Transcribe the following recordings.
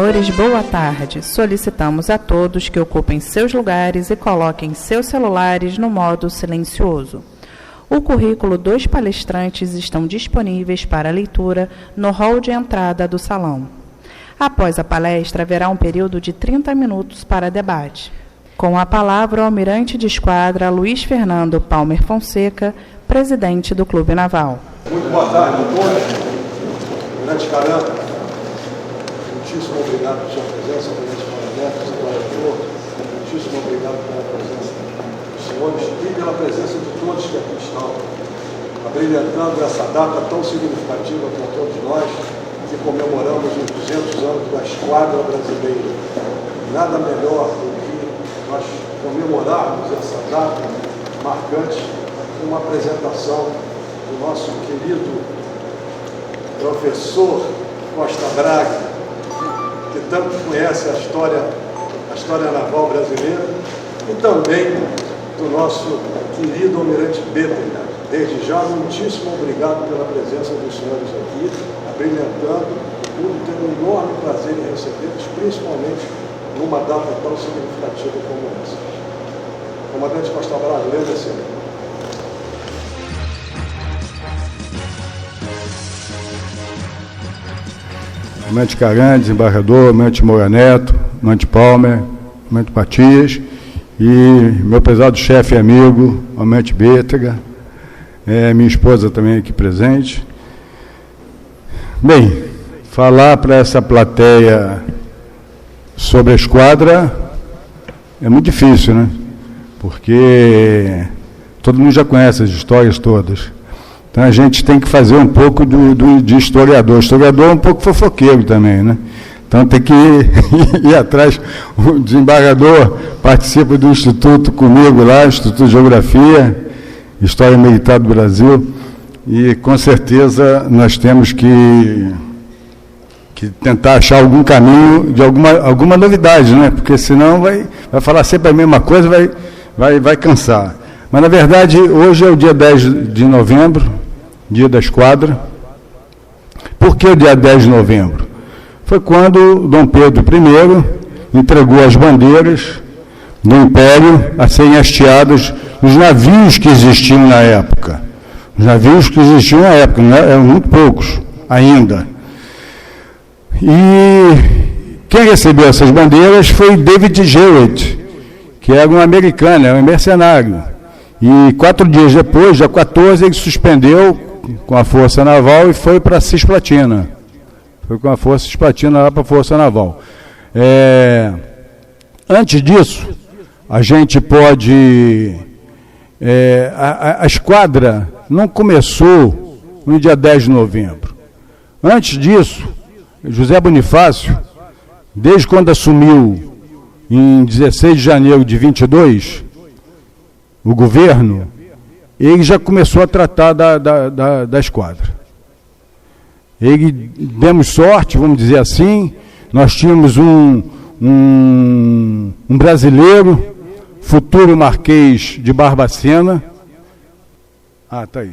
senhores, boa tarde. Solicitamos a todos que ocupem seus lugares e coloquem seus celulares no modo silencioso. O currículo dos palestrantes estão disponíveis para leitura no hall de entrada do salão. Após a palestra, haverá um período de 30 minutos para debate. Com a palavra, o almirante de esquadra Luiz Fernando Palmer Fonseca, presidente do Clube Naval. Muito boa tarde a todos. Almirante Caramba, muitíssimo obrigado pela sua presença, almirante Paraneto, desembargador, muitíssimo obrigado pela presença dos senhores e pela presença de todos que aqui estão, abrilhantando essa data tão significativa para todos nós, que comemoramos os 200 anos da Esquadra Brasileira. Nada melhor do que nós comemorarmos essa data marcante com uma apresentação do nosso querido professor Costa Braga, que tanto conhece a história naval brasileira, e também do nosso querido almirante Bétega. Desde já, muitíssimo obrigado pela presença dos senhores aqui, abrilhantando, tenho um enorme prazer em recebê-los, principalmente numa data tão significativa como essa. Comandante Costa Braga, lembre-se. Almirante Caran, desembargador, almirante Moura Neto, almirante Palmer, almirante Matias e meu prezado chefe e amigo, almirante Bétega, minha esposa também aqui presente. Bem, falar para essa plateia sobre a esquadra é muito difícil, né? Porque todo mundo já conhece as histórias todas. Então a gente tem que fazer um pouco de historiador. O historiador é um pouco fofoqueiro também, né? Então tem que ir atrás. O desembargador participa do instituto comigo lá, Instituto de Geografia, História Militar do Brasil, e com certeza nós temos que tentar achar algum caminho de alguma novidade, né? Porque senão vai falar sempre a mesma coisa, vai cansar. Mas, na verdade, hoje é o dia 10 de novembro, dia da esquadra. Por que o dia 10 de novembro? Foi quando Dom Pedro I entregou as bandeiras do Império a serem hasteadas nos navios que existiam na época. Os navios que existiam na época, eram muito poucos ainda. E quem recebeu essas bandeiras foi David Garrett, que era um americano, era um mercenário. E 4 dias depois, dia 14, ele suspendeu com a Força Naval e foi para Cisplatina. Foi com a Força Cisplatina lá para a Força Naval. Antes disso, a gente pode... a esquadra não começou no dia 10 de novembro. Antes disso, José Bonifácio, desde quando assumiu em 16 de janeiro de 22, o governo, ele já começou a tratar da esquadra. Demos sorte, vamos dizer assim, nós tínhamos um brasileiro, futuro Marquês de Barbacena, tá aí.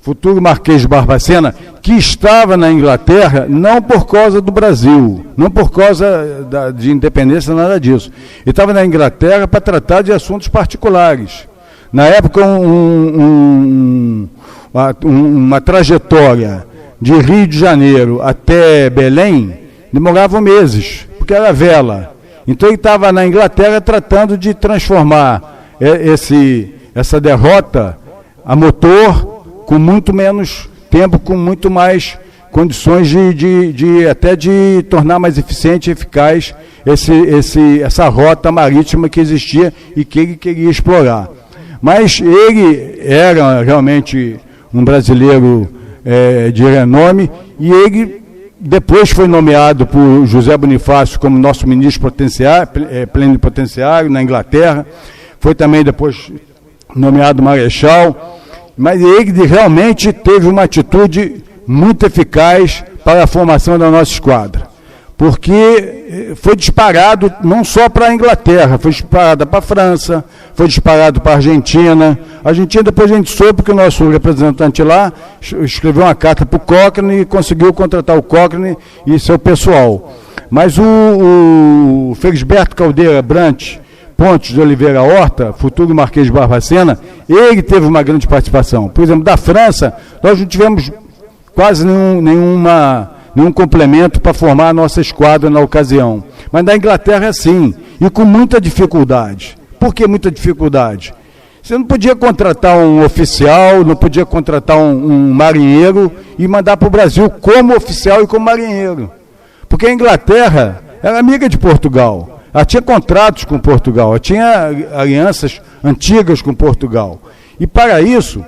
Futuro Marquês de Barbacena, que estava na Inglaterra não por causa do Brasil, não por causa de independência, nada disso. Ele estava na Inglaterra para tratar de assuntos particulares. Na época, uma trajetória de Rio de Janeiro até Belém demorava meses, porque era vela. Então ele estava na Inglaterra tratando de transformar essa derrota a motor, com muito menos tempo, com muito mais condições até de tornar mais eficiente e eficaz essa rota marítima que existia e que ele queria explorar. Mas ele era realmente um brasileiro de renome, e ele depois foi nomeado por José Bonifácio como nosso ministro plenipotenciário na Inglaterra, foi também depois nomeado marechal. Mas ele realmente teve uma atitude muito eficaz para a formação da nossa esquadra, porque foi disparado não só para a Inglaterra, foi disparado para a França, foi disparado para a Argentina. A Argentina, depois a gente soube que o nosso representante lá escreveu uma carta para o Cochrane e conseguiu contratar o Cochrane e seu pessoal. Mas o Felisberto Caldeira Brant Pontes de Oliveira Horta, futuro Marquês de Barbacena, ele teve uma grande participação. Por exemplo, da França, nós não tivemos quase nenhum complemento para formar a nossa esquadra na ocasião. Mas na Inglaterra, sim, e com muita dificuldade. Por que muita dificuldade? Você não podia contratar um oficial, não podia contratar um marinheiro e mandar para o Brasil como oficial e como marinheiro. Porque a Inglaterra era amiga de Portugal. Ela tinha contratos com Portugal, ela tinha alianças antigas com Portugal. E para isso,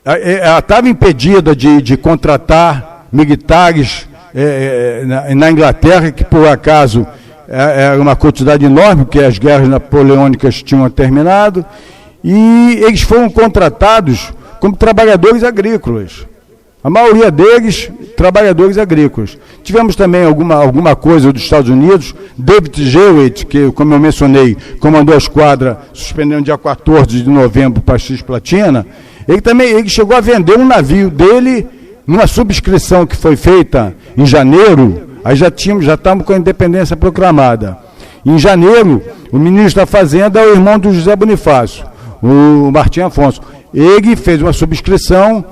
ela estava impedida de contratar militares na Inglaterra, que por acaso era uma quantidade enorme, porque as guerras napoleônicas tinham terminado, e eles foram contratados como trabalhadores agrícolas. A maioria deles, trabalhadores agrícolas. Tivemos também alguma coisa dos Estados Unidos. David Jewett, que, como eu mencionei, comandou a esquadra, suspendendo dia 14 de novembro para Cisplatina, ele chegou a vender um navio dele numa subscrição que foi feita em janeiro. Aí já estávamos com a independência proclamada. Em janeiro, o ministro da Fazenda é o irmão do José Bonifácio, o Martim Afonso. Ele fez uma subscrição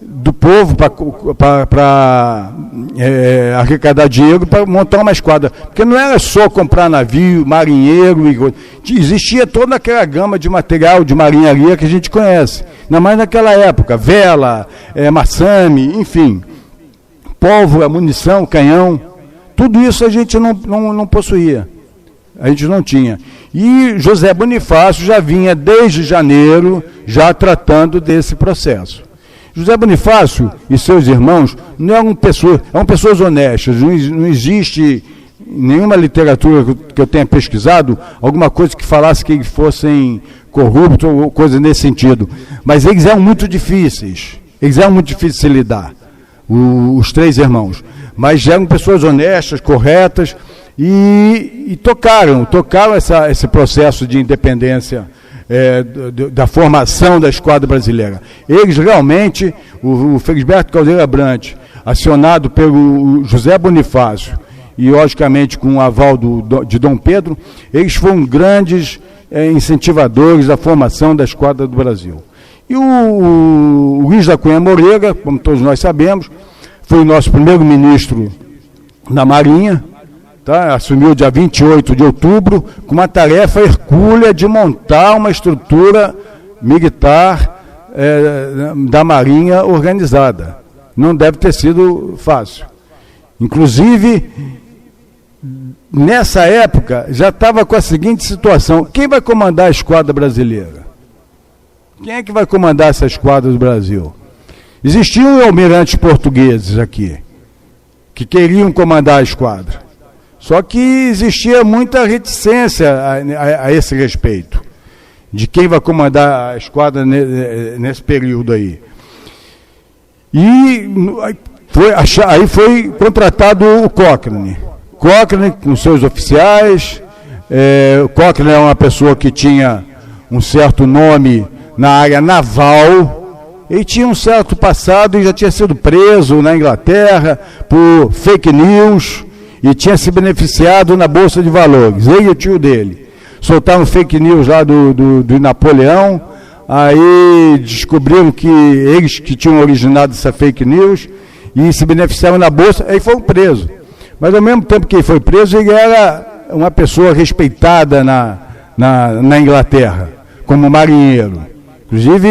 do povo para arrecadar dinheiro para montar uma esquadra. Porque não era só comprar navio, marinheiro, existia toda aquela gama de material de marinharia que a gente conhece. Ainda mais naquela época, vela, maçame, enfim, pólvora, munição, canhão, tudo isso a gente não possuía. A gente não tinha. E José Bonifácio já vinha desde janeiro já tratando desse processo. José Bonifácio e seus irmãos eram pessoas honestas, não existe nenhuma literatura que eu tenha pesquisado, alguma coisa que falasse que eles fossem corruptos ou coisa nesse sentido. Mas eles eram muito difíceis de se lidar, os três irmãos. Mas eram pessoas honestas, corretas, e tocaram esse processo de independência da formação da esquadra brasileira. Eles realmente, o Felisberto Caldeira Brant, acionado pelo José Bonifácio e, logicamente, com o aval de Dom Pedro, eles foram grandes incentivadores da formação da esquadra do Brasil. E o Luiz da Cunha Moreira, como todos nós sabemos, foi o nosso primeiro ministro da Marinha, tá? Assumiu dia 28 de outubro, com uma tarefa hercúlea de montar uma estrutura militar da Marinha organizada. Não deve ter sido fácil. Inclusive, nessa época, já estava com a seguinte situação: quem vai comandar a esquadra brasileira? Quem é que vai comandar essa esquadra do Brasil? Existiam almirantes portugueses aqui, que queriam comandar a esquadra. Só que existia muita reticência a esse respeito, de quem vai comandar a esquadra nesse período aí. E aí foi contratado o Cochrane. Cochrane com seus oficiais. O Cochrane é uma pessoa que tinha um certo nome na área naval. Ele tinha um certo passado e já tinha sido preso na Inglaterra por fake news e tinha se beneficiado na Bolsa de Valores. Ele e o tio dele soltaram fake news lá do Napoleão, aí descobriram que eles que tinham originado essa fake news e se beneficiaram na Bolsa, aí foram presos. Mas ao mesmo tempo que ele foi preso, ele era uma pessoa respeitada na Inglaterra, como marinheiro. Inclusive,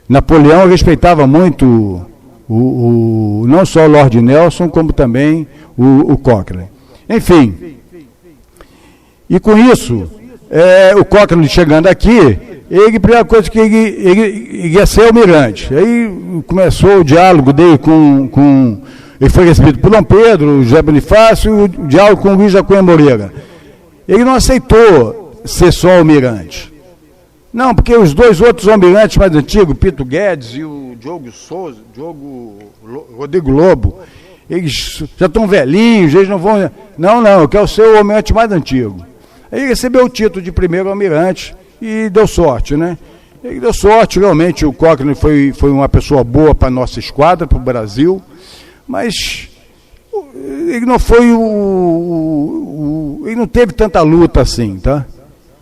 Napoleão respeitava muito não só o Lord Nelson, como também o Cochrane. Enfim, e com isso, o Cochrane chegando aqui, a primeira coisa que ele ia ser almirante. Aí começou o diálogo dele ele foi recebido por Dom Pedro, José Bonifácio, o diálogo com o Luiz da Cunha Moreira. Ele não aceitou ser só almirante. Não, porque os dois outros almirantes mais antigos, Pito Guedes e o Rodrigo Lobo, eles já estão velhinhos, eles não vão... Não, eu quero ser o almirante mais antigo. Aí ele recebeu o título de primeiro almirante e deu sorte, né? Ele deu sorte, realmente o Cochrane foi uma pessoa boa para a nossa esquadra, para o Brasil, mas ele não foi ele não teve tanta luta assim, tá?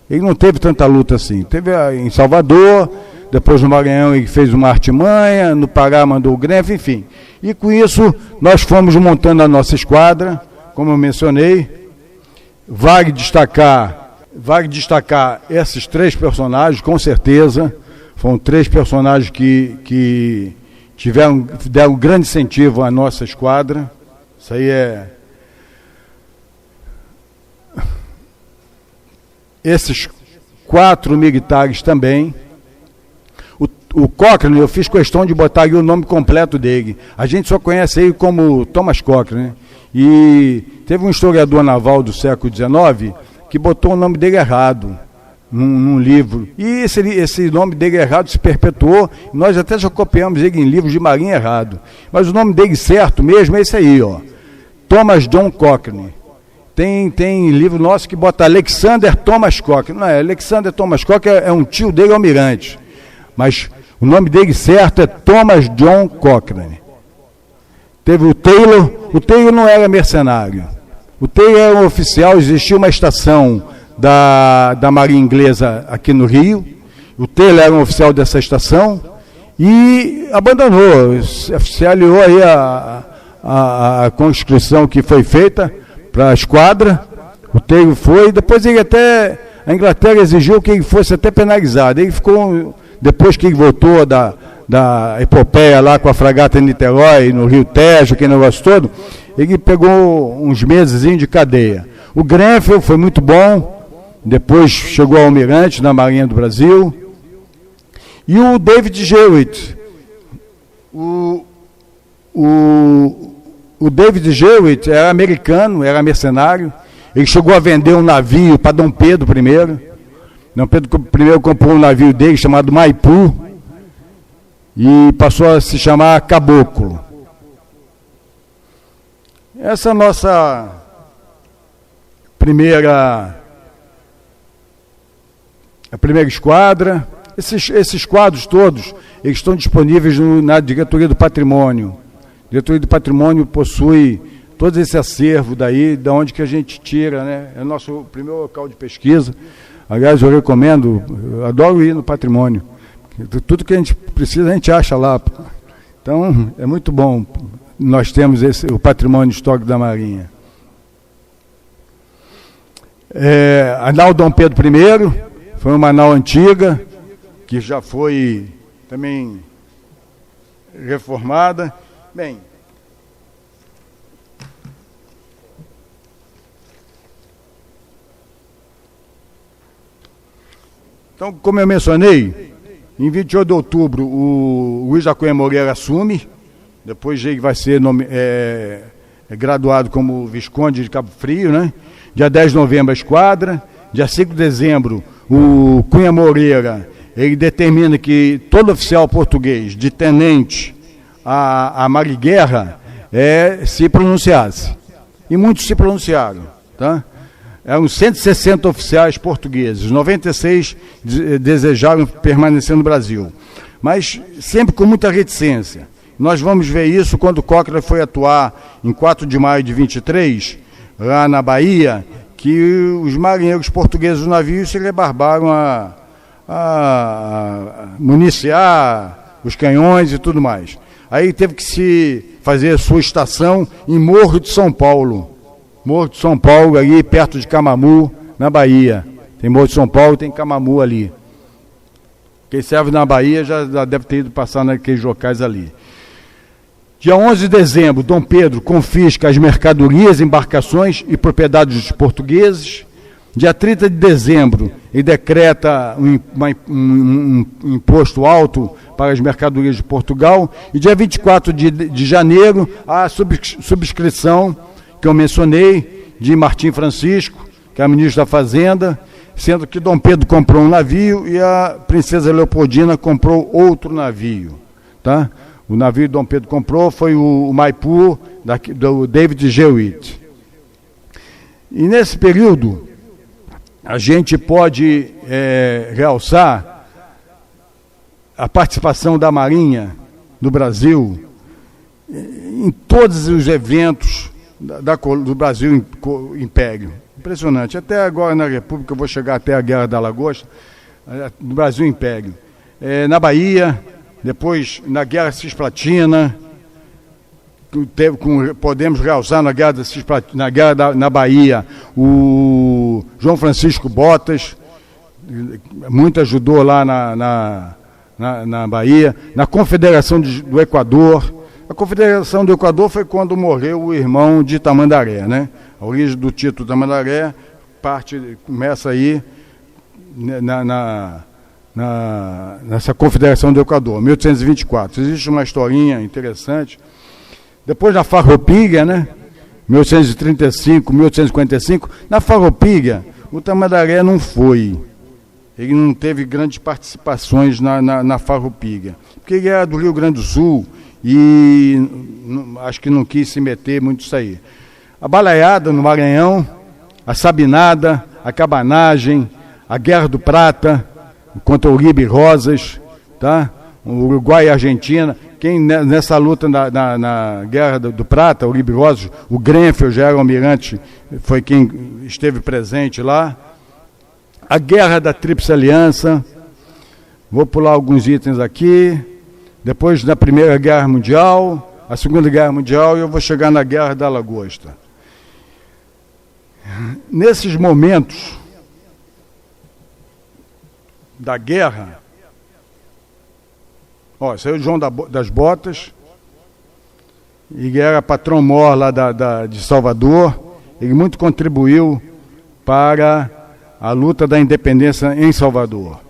Ele não teve tanta luta assim. Teve em Salvador, depois no Maranhão ele fez uma artimanha, no Pará mandou o Grêmio, enfim. E com isso nós fomos montando a nossa esquadra, como eu mencionei. Vale destacar esses 3 personagens, com certeza. Foram 3 personagens que deram um grande incentivo à nossa esquadra. Isso aí é... Esses 4 militares também. O Cochrane, eu fiz questão de botar aí o nome completo dele. A gente só conhece ele como Thomas Cochrane, né? E teve um historiador naval do século XIX que botou o nome dele errado num livro. E esse nome dele errado se perpetuou. Nós até já copiamos ele em livros de marinha errado. Mas o nome dele certo mesmo é esse aí, ó. Thomas John Cochrane. Tem livro nosso que bota Alexander Thomas Cochrane. Não é, Alexander Thomas Cochrane é um tio dele, almirante. Mas o nome dele certo é Thomas John Cochrane. Teve o Taylor. O Taylor não era mercenário. O Taylor era um oficial, existia uma estação da Marinha Inglesa aqui no Rio. O Taylor era um oficial dessa estação e abandonou, se aliou aí a conscrição que foi feita para a esquadra. O Taylor foi, depois ele até, a Inglaterra exigiu que ele fosse até penalizado. Ele ficou, depois que ele voltou da epopeia lá com a fragata Niterói, no Rio Tejo, aquele negócio todo, ele pegou uns meses de cadeia. O Grenfell foi muito bom, depois chegou ao almirante na Marinha do Brasil. E o David Jewitt. O David Jewitt era americano, era mercenário. Ele chegou a vender um navio para Dom Pedro I. Dom Pedro I comprou um navio dele chamado Maipu e passou a se chamar Caboclo. Essa é a nossa primeira esquadra. Esses quadros todos, eles estão disponíveis na Diretoria do Patrimônio. A Diretoria do Patrimônio possui todo esse acervo daí, da onde que a gente tira, né? É o nosso primeiro local de pesquisa. Aliás, eu recomendo, eu adoro ir no patrimônio. Tudo que a gente precisa, a gente acha lá. Então, é muito bom. Nós temos o patrimônio histórico da Marinha. A nau Dom Pedro I foi uma nau antiga, que já foi também reformada. Bem, então, como eu mencionei, em 28 de outubro o Luiz da Cunha Moreira assume, depois ele vai ser graduado como Visconde de Cabo Frio, né? Dia 10 de novembro a esquadra, dia 5 de dezembro o Cunha Moreira, ele determina que todo oficial português, de tenente a mar-guerra, se pronunciasse. E muitos se pronunciaram, tá? Eram 160 oficiais portugueses, 96 desejaram permanecer no Brasil, mas sempre com muita reticência. Nós vamos ver isso quando Cochrane foi atuar em 4 de maio de 23, lá na Bahia, que os marinheiros portugueses do navio se rebarbaram a municiar os canhões e tudo mais. Aí teve que se fazer sua estação em Morro de São Paulo. Morro de São Paulo, ali perto de Camamu, na Bahia. Tem Morro de São Paulo e tem Camamu ali. Quem serve na Bahia já deve ter ido passar naqueles locais ali. Dia 11 de dezembro, Dom Pedro confisca as mercadorias, embarcações e propriedades dos portugueses. Dia 30 de dezembro, ele decreta um imposto alto para as mercadorias de Portugal. E dia 24 de janeiro, a subscrição que eu mencionei, de Martim Francisco, que é ministro da Fazenda, sendo que Dom Pedro comprou um navio e a princesa Leopoldina comprou outro navio. Tá? O navio que Dom Pedro comprou foi o Maipu, do David Jewitt. E nesse período, a gente pode realçar a participação da Marinha do Brasil em todos os eventos do Brasil Império. Impressionante. Até agora na República, eu vou chegar até a Guerra da Lagosta, do Brasil Império. Na Bahia, depois na Guerra Cisplatina, podemos realçar na Guerra na Bahia o João Francisco Botas, muito ajudou lá na Bahia, na Confederação do Equador. A Confederação do Equador foi quando morreu o irmão de Tamandaré, né? A origem do título Tamandaré começa aí nessa Confederação do Equador, 1824. Existe uma historinha interessante. Depois na Farroupilha, né? 1835, 1855, na Farroupilha, o Tamandaré não foi. Ele não teve grandes participações na Farroupilha, porque ele era do Rio Grande do Sul e acho que não quis se meter muito nisso aí. A Balaiada no Maranhão, a Sabinada, a Cabanagem, a Guerra do Prata, contra Uribe Rosas, tá? O Uruguai e a Argentina. Quem nessa luta na Guerra do Prata, Uribe Rosas, o Grenfell já era o almirante, foi quem esteve presente lá. A Guerra da Tríplice Aliança, vou pular alguns itens aqui. Depois da Primeira Guerra Mundial, a Segunda Guerra Mundial, e eu vou chegar na Guerra da Lagosta. Nesses momentos da guerra, saiu o João das Botas, ele era patrão-mor lá de Salvador, ele muito contribuiu para a luta da independência em Salvador.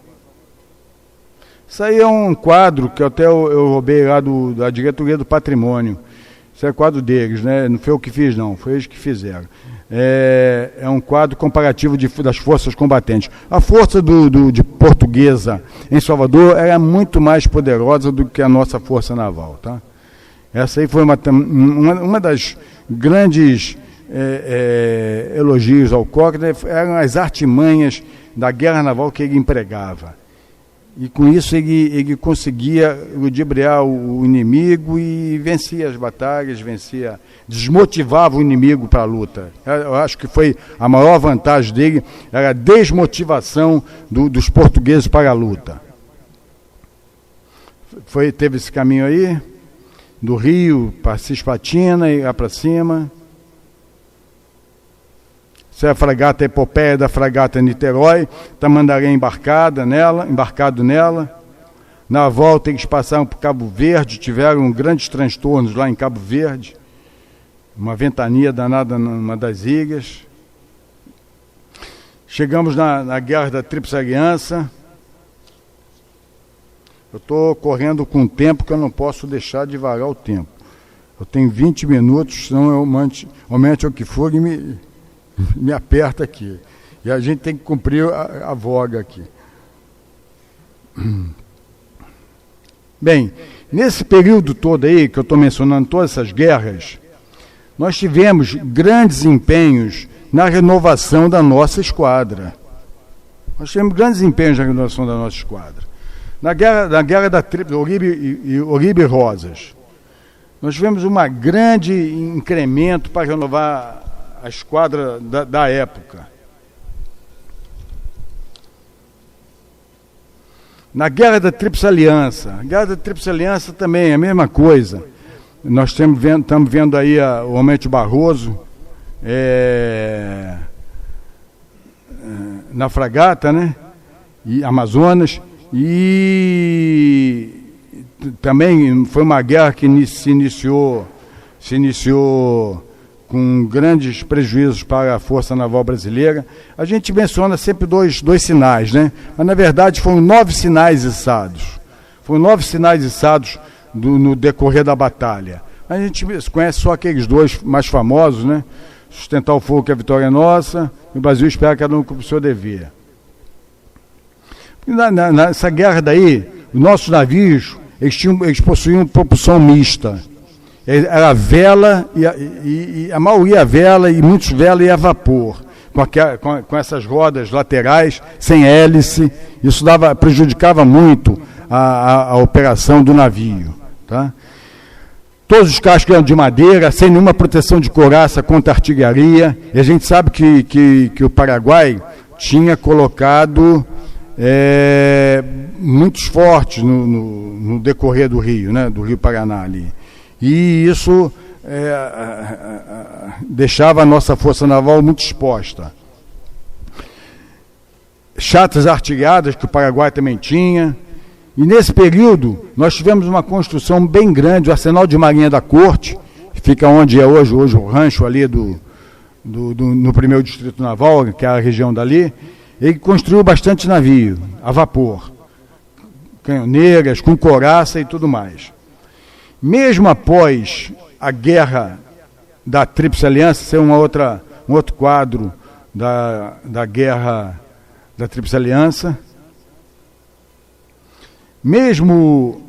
Isso aí é um quadro que até eu roubei lá da diretoria do patrimônio. Isso é quadro deles, né? Não foi eu que fiz, não, foi eles que fizeram. É um quadro comparativo das forças combatentes. A força de portuguesa em Salvador era muito mais poderosa do que a nossa força naval, tá? Essa aí foi uma das grandes elogios ao Cochrane, eram as artimanhas da guerra naval que ele empregava. E com isso ele conseguia ludibriar o inimigo e vencia as batalhas, desmotivava o inimigo para a luta. Eu acho que foi a maior vantagem dele, era a desmotivação dos portugueses para a luta. Teve esse caminho aí, do Rio para Cisplatina e lá para cima. Essa é a fragata Epopeia da fragata Niterói, Tamandaré embarcado nela. Na volta eles passaram por Cabo Verde, tiveram grandes transtornos lá em Cabo Verde, uma ventania danada numa das ilhas. Chegamos na Guerra da Tríplice Aliança. Eu estou correndo com o tempo que eu não posso deixar de varar o tempo. Eu tenho 20 minutos, senão eu aumente o que for e me aperta aqui. E a gente tem que cumprir a voga aqui. Bem, nesse período todo aí, que eu estou mencionando todas essas guerras, nós tivemos grandes empenhos na renovação da nossa esquadra. Nós tivemos grandes empenhos na renovação da nossa esquadra. Na guerra da Tríplice, Uribe Rosas, nós tivemos um grande incremento para renovar a esquadra da época. Na Guerra da Tríplice Aliança, a Guerra da Tríplice Aliança também é a mesma coisa. Nós estamos vendo aí o Almirante Barroso na fragata, né? E Amazonas, e também foi uma guerra que se iniciou com grandes prejuízos para a Força Naval Brasileira. A gente menciona sempre dois sinais, né? Mas, na verdade, foram 9 sinais içados. Foram 9 sinais içados no decorrer da batalha. A gente conhece só aqueles 2 mais famosos, né? Sustentar o fogo que a vitória é nossa, e o Brasil espera cada um cumpra o seu dever. Nessa guerra daí, os nossos navios, eles possuíam propulsão mista. Era vela, e a maioria vela, e muitos vela e a vapor, com essas rodas laterais, sem hélice. Isso prejudicava muito a operação do navio. Tá? Todos os cascos eram de madeira, sem nenhuma proteção de couraça contra artilharia. E a gente sabe que o Paraguai tinha colocado muitos fortes no decorrer do rio, né, do Rio Paraná ali. E isso deixava a nossa força naval muito exposta. Cháteras artilhadas, que o Paraguai também tinha. E nesse período, nós tivemos uma construção bem grande, o Arsenal de Marinha da Corte, que fica onde é hoje o rancho ali no 1º Distrito Naval, que é a região dali. Ele construiu bastante navio, a vapor, canhoneiras, com couraça e tudo mais. Mesmo após a guerra da Tríplice Aliança, ser um outro quadro da guerra da Tríplice Aliança, mesmo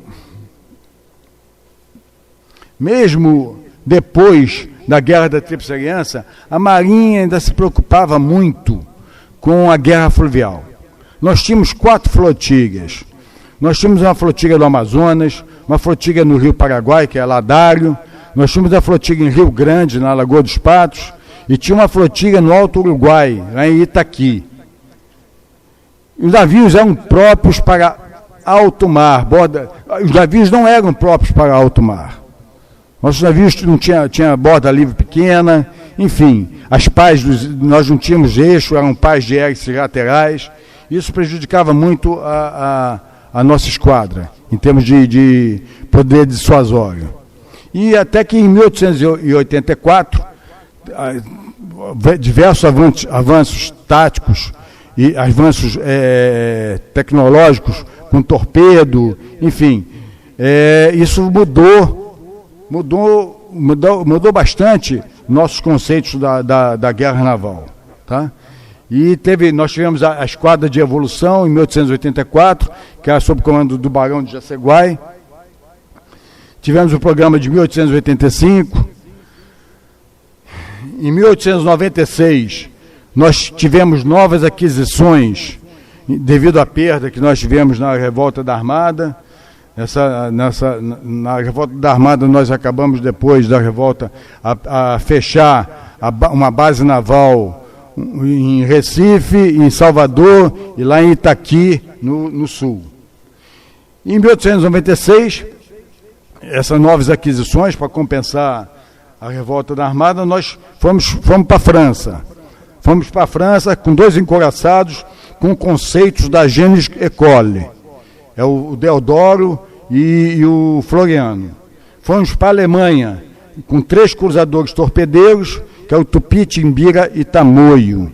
depois da guerra da Tríplice Aliança, a Marinha ainda se preocupava muito com a guerra fluvial. Nós tínhamos 4 flotilhas. Nós tínhamos uma flotilha do Amazonas, uma flotilha no Rio Paraguai, que é Ladário, nós tínhamos a flotilha em Rio Grande, na Lagoa dos Patos, e tinha uma flotilha no Alto Uruguai, lá em Itaqui. Os navios eram próprios para alto mar, os navios não eram próprios para alto mar. Nossos navios não tinha borda livre pequena, enfim, nós não tínhamos eixo, eram pás de hélices laterais. Isso prejudicava muito a nossa esquadra, em termos de poder dissuasório. E até que em 1884, diversos avanços táticos e avanços tecnológicos, com torpedo, enfim, isso mudou bastante nossos conceitos da guerra naval, tá? E nós tivemos a Esquadra de Evolução em 1884, que era sob comando do Barão de Jaceguai. Tivemos o programa de 1885. Em 1896, nós tivemos novas aquisições devido à perda que nós tivemos na Revolta da Armada. Na Revolta da Armada, nós acabamos, depois da revolta, a fechar uma base naval em Recife, em Salvador e lá em Itaqui, no sul. Em 1896, essas novas aquisições, para compensar a Revolta da Armada, nós fomos para a França. Fomos para a França com 2 encouraçados com conceitos da Gênesis École. É o Deodoro e o Floriano. Fomos para a Alemanha com 3 cruzadores torpedeiros, que é o Tupi, Timbira e Tamoio.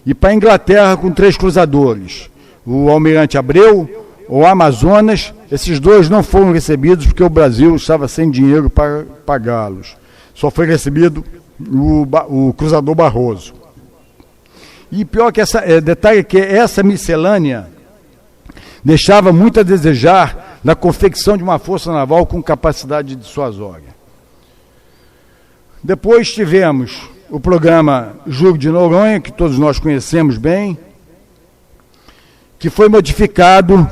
E para a Inglaterra com 3 cruzadores, o Almirante Abreu, o Amazonas. Esses 2 não foram recebidos porque o Brasil estava sem dinheiro para pagá-los. Só foi recebido o cruzador Barroso. E pior que detalhe é que essa miscelânea deixava muito a desejar na confecção de uma força naval com capacidade dissuasória. Depois tivemos o programa Júlio de Noronha, que todos nós conhecemos bem, que foi modificado.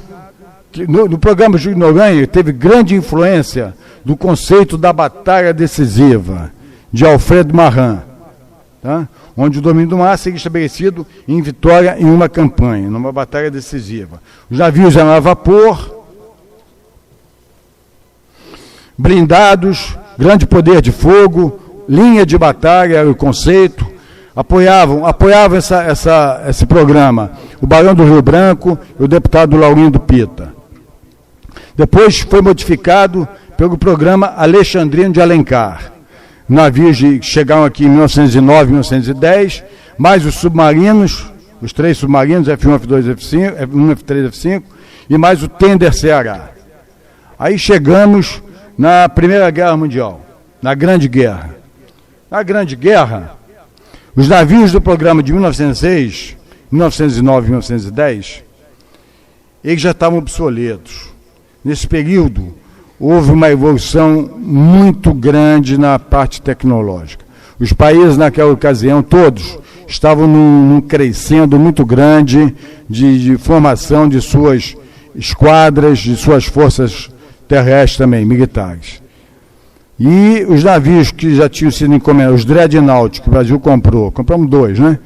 No programa Júlio de Noronha teve grande influência do conceito da batalha decisiva, de Alfredo Marin, tá? Onde o domínio do mar seria estabelecido em vitória em uma campanha, numa batalha decisiva. Os navios eram a vapor, blindados, grande poder de fogo, linha de batalha era o conceito. Apoiavam esse programa o Barão do Rio Branco e o deputado Laurindo Pita. Depois foi modificado pelo programa Alexandrino de Alencar. Navios que chegaram aqui em 1909 e 1910, mais os submarinos, os 3 submarinos, F1, F2, F5, F1, F3, F5, e mais o Tender Ceará. Aí chegamos na Primeira Guerra Mundial, na Grande Guerra. Na Grande Guerra, os navios do programa de 1906, 1909 e 1910, eles já estavam obsoletos. Nesse período, houve uma evolução muito grande na parte tecnológica. Os países, naquela ocasião, todos, estavam num crescendo muito grande de formação de suas esquadras, de suas forças terrestres também, militares. E os navios que já tinham sido encomendados, os Dreadnought, que o Brasil comprou, compramos 2, né?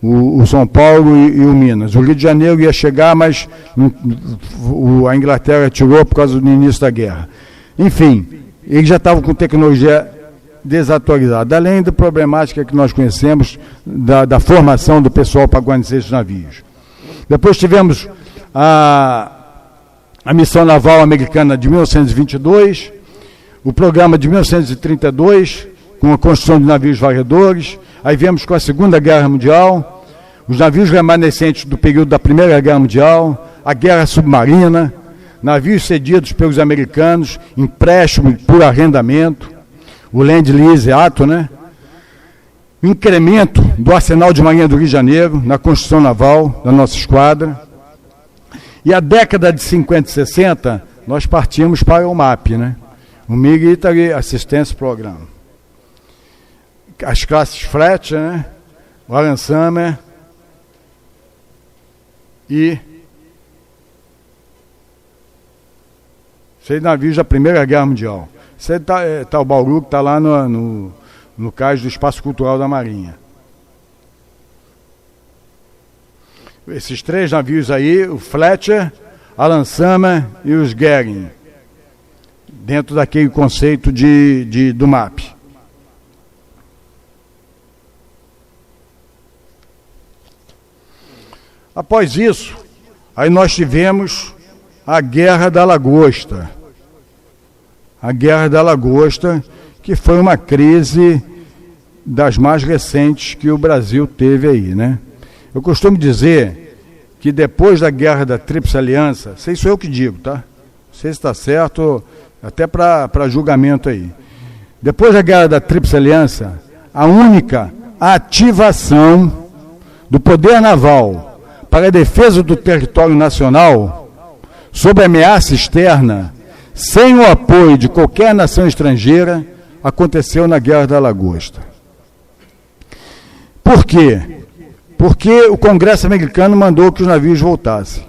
O São Paulo e o Minas. O Rio de Janeiro ia chegar, mas a Inglaterra tirou por causa do início da guerra. Enfim, eles já estavam com tecnologia desatualizada, além da problemática que nós conhecemos da formação do pessoal para guarnecer esses navios. Depois tivemos a missão naval americana de 1922, o programa de 1932, com a construção de navios varredores. Aí viemos com a Segunda Guerra Mundial, os navios remanescentes do período da Primeira Guerra Mundial, a guerra submarina, navios cedidos pelos americanos, empréstimo por arrendamento, o Land-Lease Ato, né? O incremento do Arsenal de Marinha do Rio de Janeiro na construção naval da nossa esquadra. E a década de 50 e 60, nós partimos para o MAP, né? O Military Assistance Program. As classes Fletcher, né? O Alan Summer e seis navios da Primeira Guerra Mundial. Esse tá o Bauru, que está lá no cais do Espaço Cultural da Marinha. Esses 3 navios aí, o Fletcher, Alan Summer e os Goering, dentro daquele conceito do MAP. Após isso, aí nós tivemos a Guerra da Lagosta. A Guerra da Lagosta, que foi uma crise das mais recentes que o Brasil teve aí, né? Eu costumo dizer que depois da Guerra da Tríplice Aliança, sei sou eu que digo, tá? Não sei se está certo, até para julgamento aí. Depois da Guerra da Tríplice Aliança, a única ativação do poder naval para a defesa do território nacional sob ameaça externa, sem o apoio de qualquer nação estrangeira, aconteceu na Guerra da Lagosta. Por quê? Porque o Congresso americano mandou que os navios voltassem.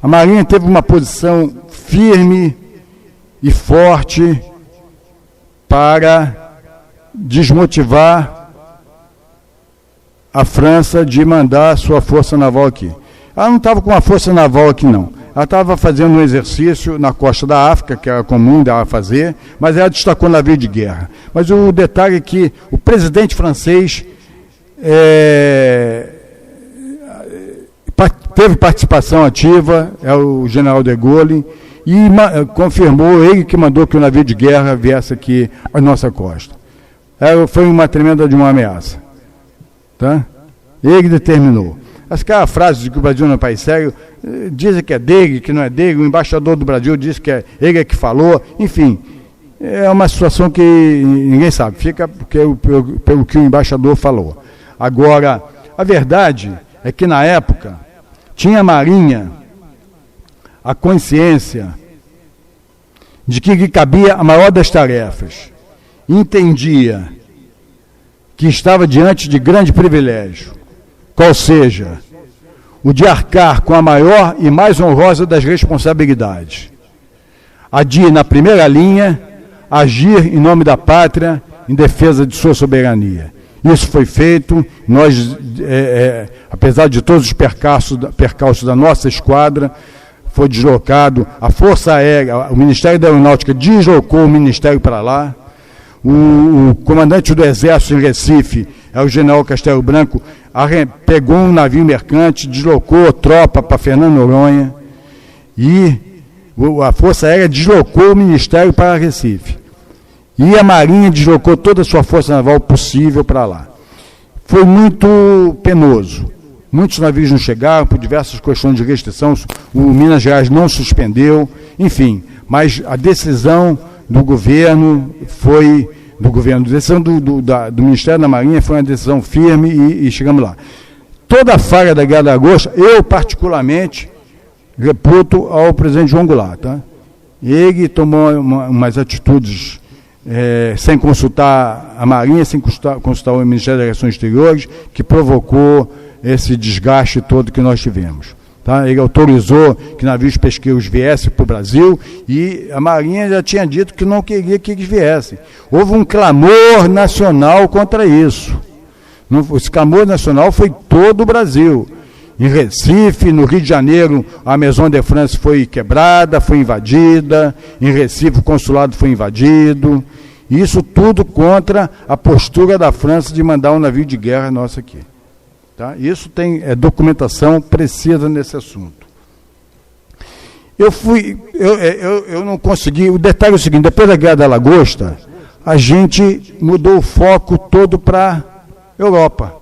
A Marinha teve uma posição firme e forte para desmotivar a França de mandar sua força naval aqui. Ela não estava com uma força naval aqui, não. Ela estava fazendo um exercício na costa da África, que era comum dela fazer, mas ela destacou navio de guerra. Mas o detalhe é que o presidente francês teve participação ativa, é o general de Gaulle, e confirmou, ele que mandou que o navio de guerra viesse aqui à nossa costa. Foi uma tremenda de uma ameaça. Tá? Ele determinou. Aquela frase de que o Brasil não é um país sério, dizem que é dele, que não é dele, o embaixador do Brasil disse que ele que falou, enfim, é uma situação que ninguém sabe, fica pelo que o embaixador falou. Agora, a verdade é que na época tinha a Marinha a consciência de que lhe cabia a maior das tarefas, entendia que estava diante de grande privilégio, qual seja, o de arcar com a maior e mais honrosa das responsabilidades, a de, na primeira linha, agir em nome da pátria, em defesa de sua soberania. Isso foi feito, nós, apesar de todos os percalços da nossa esquadra, foi deslocado, a Força Aérea, o Ministério da Aeronáutica deslocou o Ministério para lá, o comandante do Exército em Recife, é o general Castelo Branco, pegou um navio mercante, deslocou tropa para Fernando Noronha e a Força Aérea deslocou o Ministério para Recife. E a Marinha deslocou toda a sua força naval possível para lá. Foi muito penoso. Muitos navios não chegaram por diversas questões de restrição, o Minas Gerais não suspendeu, enfim, mas a decisão do governo foi, a decisão do Ministério da Marinha foi uma decisão firme e chegamos lá. Toda a falha da Guerra da Lagosta, eu particularmente reputo ao presidente João Goulart. Tá? Ele tomou umas atitudes sem consultar a Marinha, sem consultar o Ministério das Relações Exteriores, que provocou esse desgaste todo que nós tivemos. Tá? Tá? Ele autorizou que navios pesqueiros viessem para o Brasil e a Marinha já tinha dito que não queria que eles viessem. Houve um clamor nacional contra isso. Esse clamor nacional foi todo o Brasil. Em Recife, no Rio de Janeiro, a Maison de France foi quebrada, foi invadida. Em Recife, o consulado foi invadido. Isso tudo contra a postura da França de mandar um navio de guerra nosso aqui. Tá? Isso tem documentação precisa nesse assunto. Eu não consegui. O detalhe é o seguinte: depois da Guerra da Lagosta, a gente mudou o foco todo para a Europa.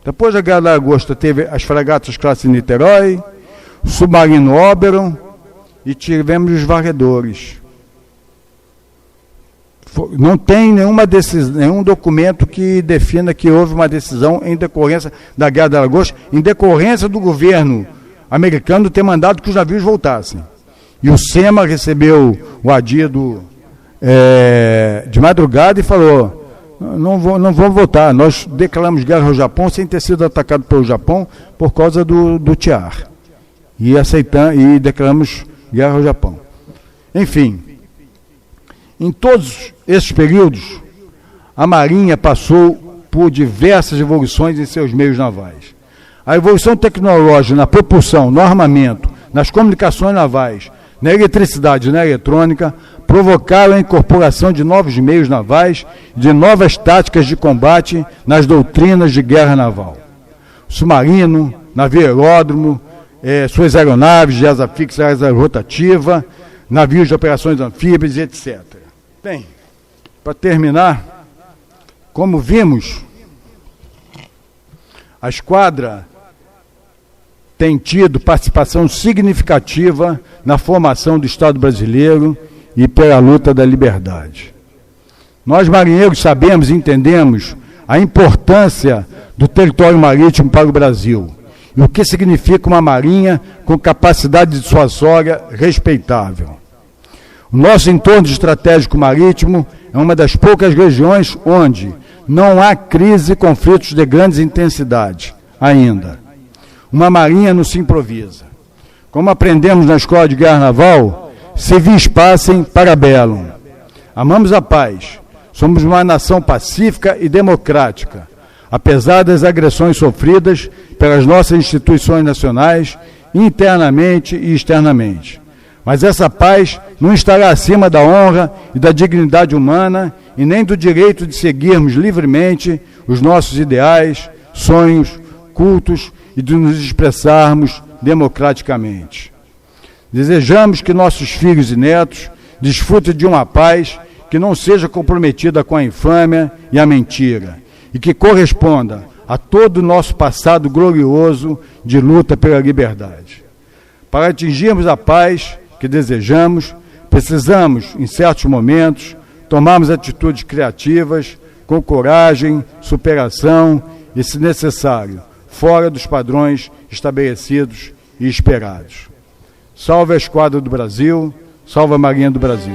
Depois da Guerra da Lagosta, teve as fragatas classe Niterói, o submarino Oberon e tivemos os varredores. Não tem nenhum documento que defina que houve uma decisão em decorrência da Guerra da Lagosta, em decorrência do governo americano ter mandado que os navios voltassem. E o SEMA recebeu o adido de madrugada e falou: não vão voltar, nós declaramos guerra ao Japão sem ter sido atacado pelo Japão por causa do TIAR. E declaramos guerra ao Japão. Enfim, em todos esses períodos, a Marinha passou por diversas evoluções em seus meios navais. A evolução tecnológica na propulsão, no armamento, nas comunicações navais, na eletricidade e na eletrônica, provocaram a incorporação de novos meios navais, de novas táticas de combate nas doutrinas de guerra naval. Submarino, navio aeródromo, suas aeronaves de asa fixa e asa rotativa, navios de operações anfíbias, etc. Bem, para terminar, como vimos, a esquadra tem tido participação significativa na formação do Estado brasileiro e pela luta da liberdade. Nós, marinheiros, sabemos e entendemos a importância do território marítimo para o Brasil e o que significa uma marinha com capacidade dissuasória respeitável. O nosso entorno estratégico marítimo é uma das poucas regiões onde não há crise e conflitos de grandes intensidades ainda. Uma marinha não se improvisa. Como aprendemos na Escola de Guerra Naval, se vis pacem para bellum. Amamos a paz. Somos uma nação pacífica e democrática, apesar das agressões sofridas pelas nossas instituições nacionais, internamente e externamente. Mas essa paz não estará acima da honra e da dignidade humana e nem do direito de seguirmos livremente os nossos ideais, sonhos, cultos e de nos expressarmos democraticamente. Desejamos que nossos filhos e netos desfrutem de uma paz que não seja comprometida com a infâmia e a mentira e que corresponda a todo o nosso passado glorioso de luta pela liberdade. Para atingirmos a paz que desejamos, precisamos, em certos momentos, tomarmos atitudes criativas, com coragem, superação e, se necessário, fora dos padrões estabelecidos e esperados. Salve a Esquadra do Brasil, salve a Marinha do Brasil.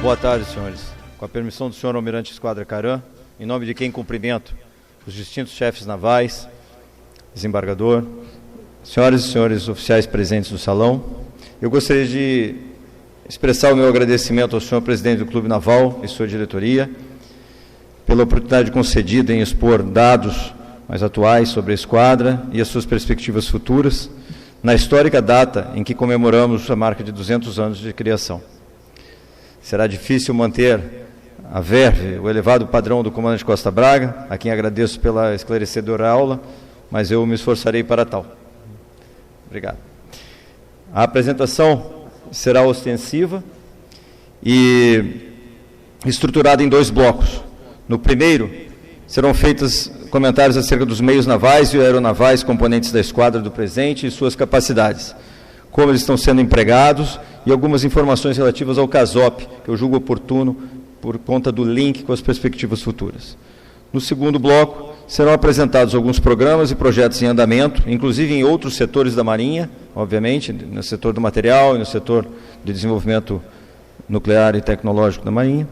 Boa tarde, senhores. Com a permissão do senhor Almirante Esquadra Caram, em nome de quem cumprimento os distintos chefes navais, desembargador, senhoras e senhores oficiais presentes no salão, eu gostaria de expressar o meu agradecimento ao senhor presidente do Clube Naval e sua diretoria pela oportunidade concedida em expor dados mais atuais sobre a esquadra e as suas perspectivas futuras na histórica data em que comemoramos a marca de 200 anos de criação. Será difícil manter a verve, o elevado padrão do comandante Costa Braga, a quem agradeço pela esclarecedora aula, mas eu me esforçarei para tal. Obrigado. A apresentação será ostensiva e estruturada em 2 blocos. No primeiro, serão feitos comentários acerca dos meios navais e aeronavais componentes da esquadra do presente e suas capacidades, como eles estão sendo empregados e algumas informações relativas ao CASOP, que eu julgo oportuno por conta do link com as perspectivas futuras. No segundo bloco, serão apresentados alguns programas e projetos em andamento, inclusive em outros setores da Marinha, obviamente, no setor do material e no setor de desenvolvimento nuclear e tecnológico da Marinha.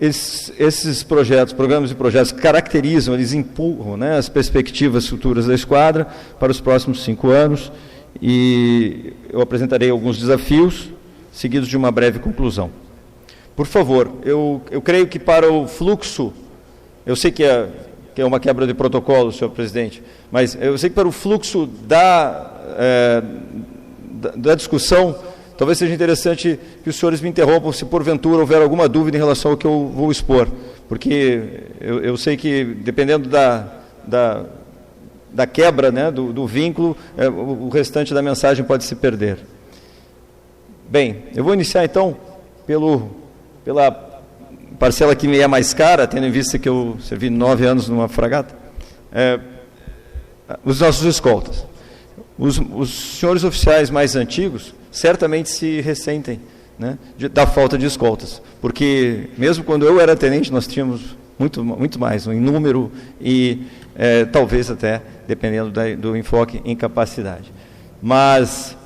Esses projetos, programas e projetos caracterizam, eles empurram, né, as perspectivas futuras da esquadra para os próximos 5 anos, e eu apresentarei alguns desafios, seguidos de uma breve conclusão. Por favor, eu creio que para o fluxo, eu sei que é uma quebra de protocolo, senhor presidente, mas eu sei que para o fluxo da discussão, talvez seja interessante que os senhores me interrompam se porventura houver alguma dúvida em relação ao que eu vou expor, porque eu sei que, dependendo da quebra, né, do vínculo, o restante da mensagem pode se perder. Bem, eu vou iniciar então pela parcela que me é mais cara, tendo em vista que eu servi 9 anos numa fragata, os nossos escoltas. Os senhores oficiais mais antigos certamente se ressentem, né, da falta de escoltas, porque mesmo quando eu era tenente nós tínhamos muito mais em número e talvez até, dependendo do enfoque, em capacidade. Mas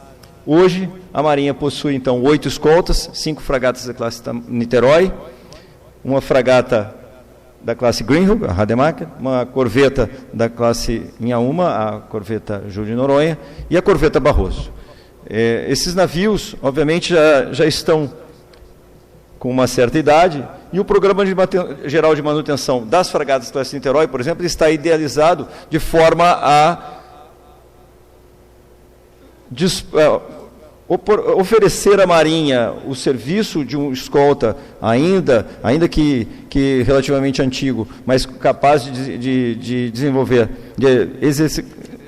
hoje a Marinha possui então 8 escoltas, 5 fragatas da classe Niterói, uma fragata da classe Greenhook, a Rademacher, uma corveta da classe Inhaúma, a corveta Júlio de Noronha, e a corveta Barroso. Esses navios, obviamente, já estão com uma certa idade, e o Programa Geral de Manutenção das fragatas da classe Niterói, por exemplo, está idealizado de forma a oferecer à Marinha o serviço de um escolta, ainda que relativamente antigo, mas capaz de desenvolver, de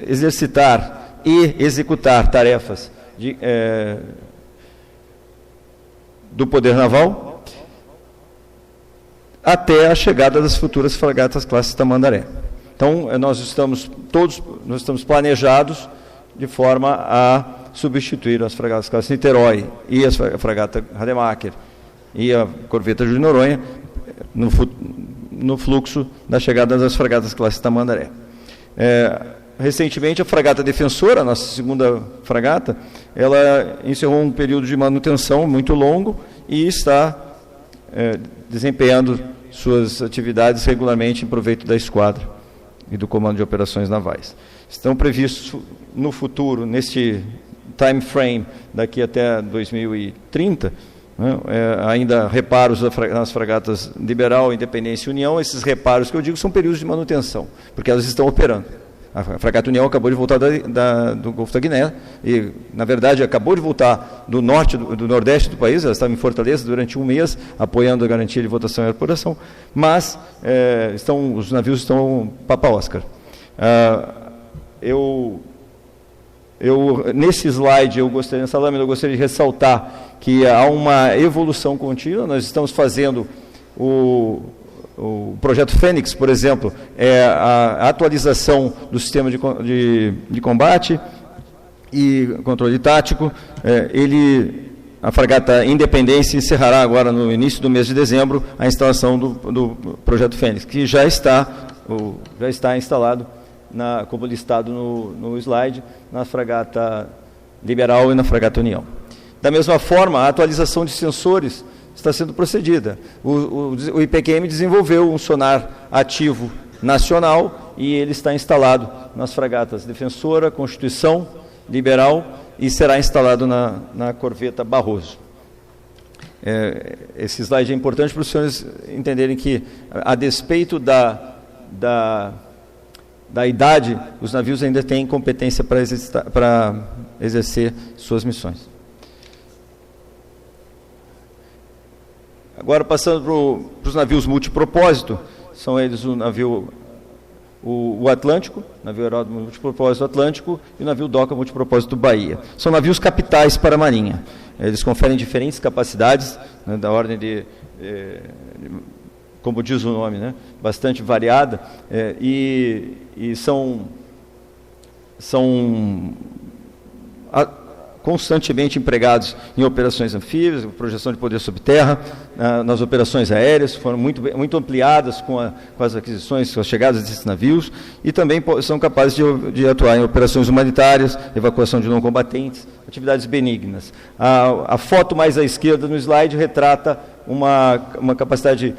exercitar e executar tarefas do poder naval, até a chegada das futuras fragatas classe Tamandaré. Então, nós estamos planejados de forma a substituir as fragatas classe Niterói e a fragata Rademacher e a corveta Júlio de Noronha no fluxo da chegada das fragatas classe Tamandaré. Recentemente, a fragata Defensora, a nossa segunda fragata, ela encerrou um período de manutenção muito longo e está desempenhando suas atividades regularmente em proveito da esquadra e do Comando de Operações Navais. Estão previstos no futuro, neste time frame, daqui até 2030, né, ainda reparos nas fragatas Liberal, Independência e União. Esses reparos que eu digo são períodos de manutenção, porque elas estão operando. A fragata União acabou de voltar do Golfo da Guiné e, na verdade, acabou de voltar do nordeste do país. Ela estava em Fortaleza durante um mês, apoiando a garantia de votação e apuração, mas os navios estão papa-Oscar. Nesse slide, nessa lâmina, eu gostaria de ressaltar que há uma evolução contínua. Nós estamos fazendo o projeto Fênix, por exemplo, a atualização do sistema de combate e controle tático. A fragata Independência encerrará agora, no início do mês de dezembro, a instalação do projeto Fênix, que já está instalado, como listado no slide, na fragata Liberal e na fragata União. Da mesma forma, a atualização de sensores está sendo procedida. O IPQM desenvolveu um sonar ativo nacional e ele está instalado nas fragatas Defensora, Constituição, Liberal e será instalado na corveta Barroso. Esse slide é importante para os senhores entenderem que, a despeito da idade, os navios ainda têm competência para exercer suas missões. Agora, passando para os navios multipropósito, são eles o Atlântico, navio aeródromo multipropósito Atlântico, e o navio Doca multipropósito Bahia. São navios capitais para a Marinha. Eles conferem diferentes capacidades, né, da ordem como diz o nome, né, bastante variada, e são constantemente empregados em operações anfíbias, projeção de poder sob terra, nas operações aéreas, foram muito ampliadas com as aquisições, com as chegadas desses navios, e também são capazes de atuar em operações humanitárias, evacuação de não combatentes, atividades benignas. A foto mais à esquerda no slide retrata uma capacidade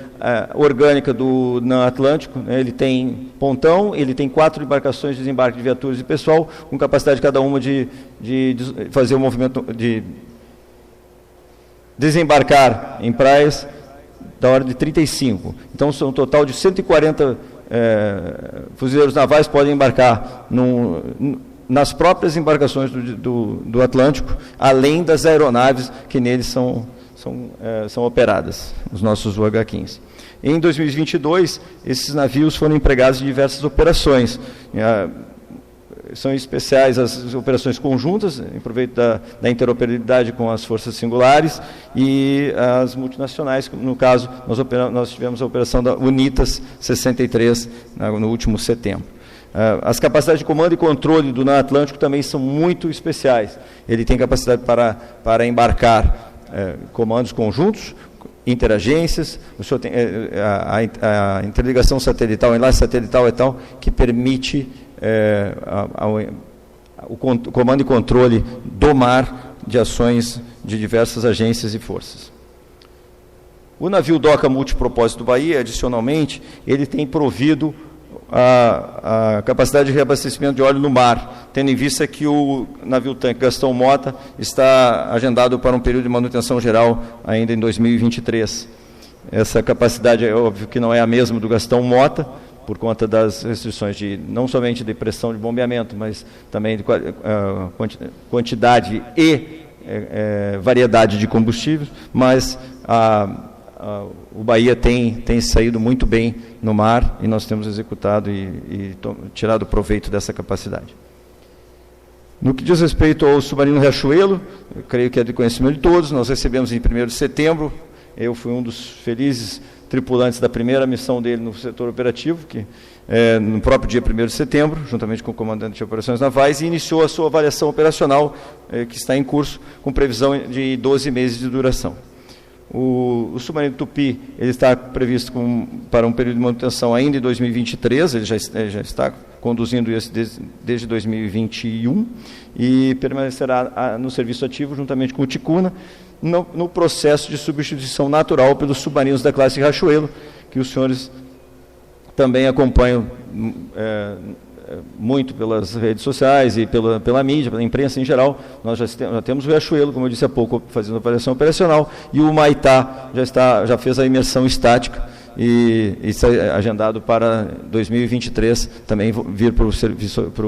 orgânica do NAM Atlântico, né? Ele tem pontão, ele tem 4 embarcações de desembarque de viaturas e pessoal, com capacidade cada uma de fazer o movimento de desembarcar em praias da ordem de 35. Então, são um total de 140 fuzileiros navais podem embarcar nas próprias embarcações do Atlântico, além das aeronaves que neles são operadas, os nossos UH-15. Em 2022, esses navios foram empregados em diversas operações. São especiais as operações conjuntas, em proveito da interoperabilidade com as forças singulares, e as multinacionais. No caso, nós tivemos a operação da UNITAS 63 no último setembro. As capacidades de comando e controle do NAM Atlântico também são muito especiais. Ele tem capacidade para embarcar comandos conjuntos, interagências, o senhor tem a interligação satelital, enlace satelital e tal, que permite o comando e controle do mar de ações de diversas agências e forças. O navio DOCA multipropósito do Bahia, adicionalmente, ele tem provido a capacidade de reabastecimento de óleo no mar, tendo em vista que o navio-tanque Gastão Mota está agendado para um período de manutenção geral ainda em 2023. Essa capacidade é óbvio que não é a mesma do Gastão Mota, por conta das restrições não somente de pressão de bombeamento, mas também de quantidade e variedade de combustíveis, mas o Bahia tem saído muito bem no mar, e nós temos executado e tirado proveito dessa capacidade. No que diz respeito ao submarino Riachuelo, eu creio que é de conhecimento de todos, nós recebemos em 1º de setembro, eu fui um dos felizes tripulantes da primeira missão dele no setor operativo, que no próprio dia 1º de setembro, juntamente com o comandante de operações navais, e iniciou a sua avaliação operacional, que está em curso, com previsão de 12 meses de duração. O submarino Tupi, ele está previsto para um período de manutenção ainda em 2023, ele já está conduzindo isso desde 2021, e permanecerá no serviço ativo juntamente com o Ticuna, no processo de substituição natural pelos submarinos da classe Riachuelo, que os senhores também acompanham muito pelas redes sociais e pela mídia, pela imprensa em geral. Nós já temos o Riachuelo, como eu disse há pouco, fazendo avaliação operacional, e o Maitá já fez a imersão estática e está agendado para 2023 também vir para o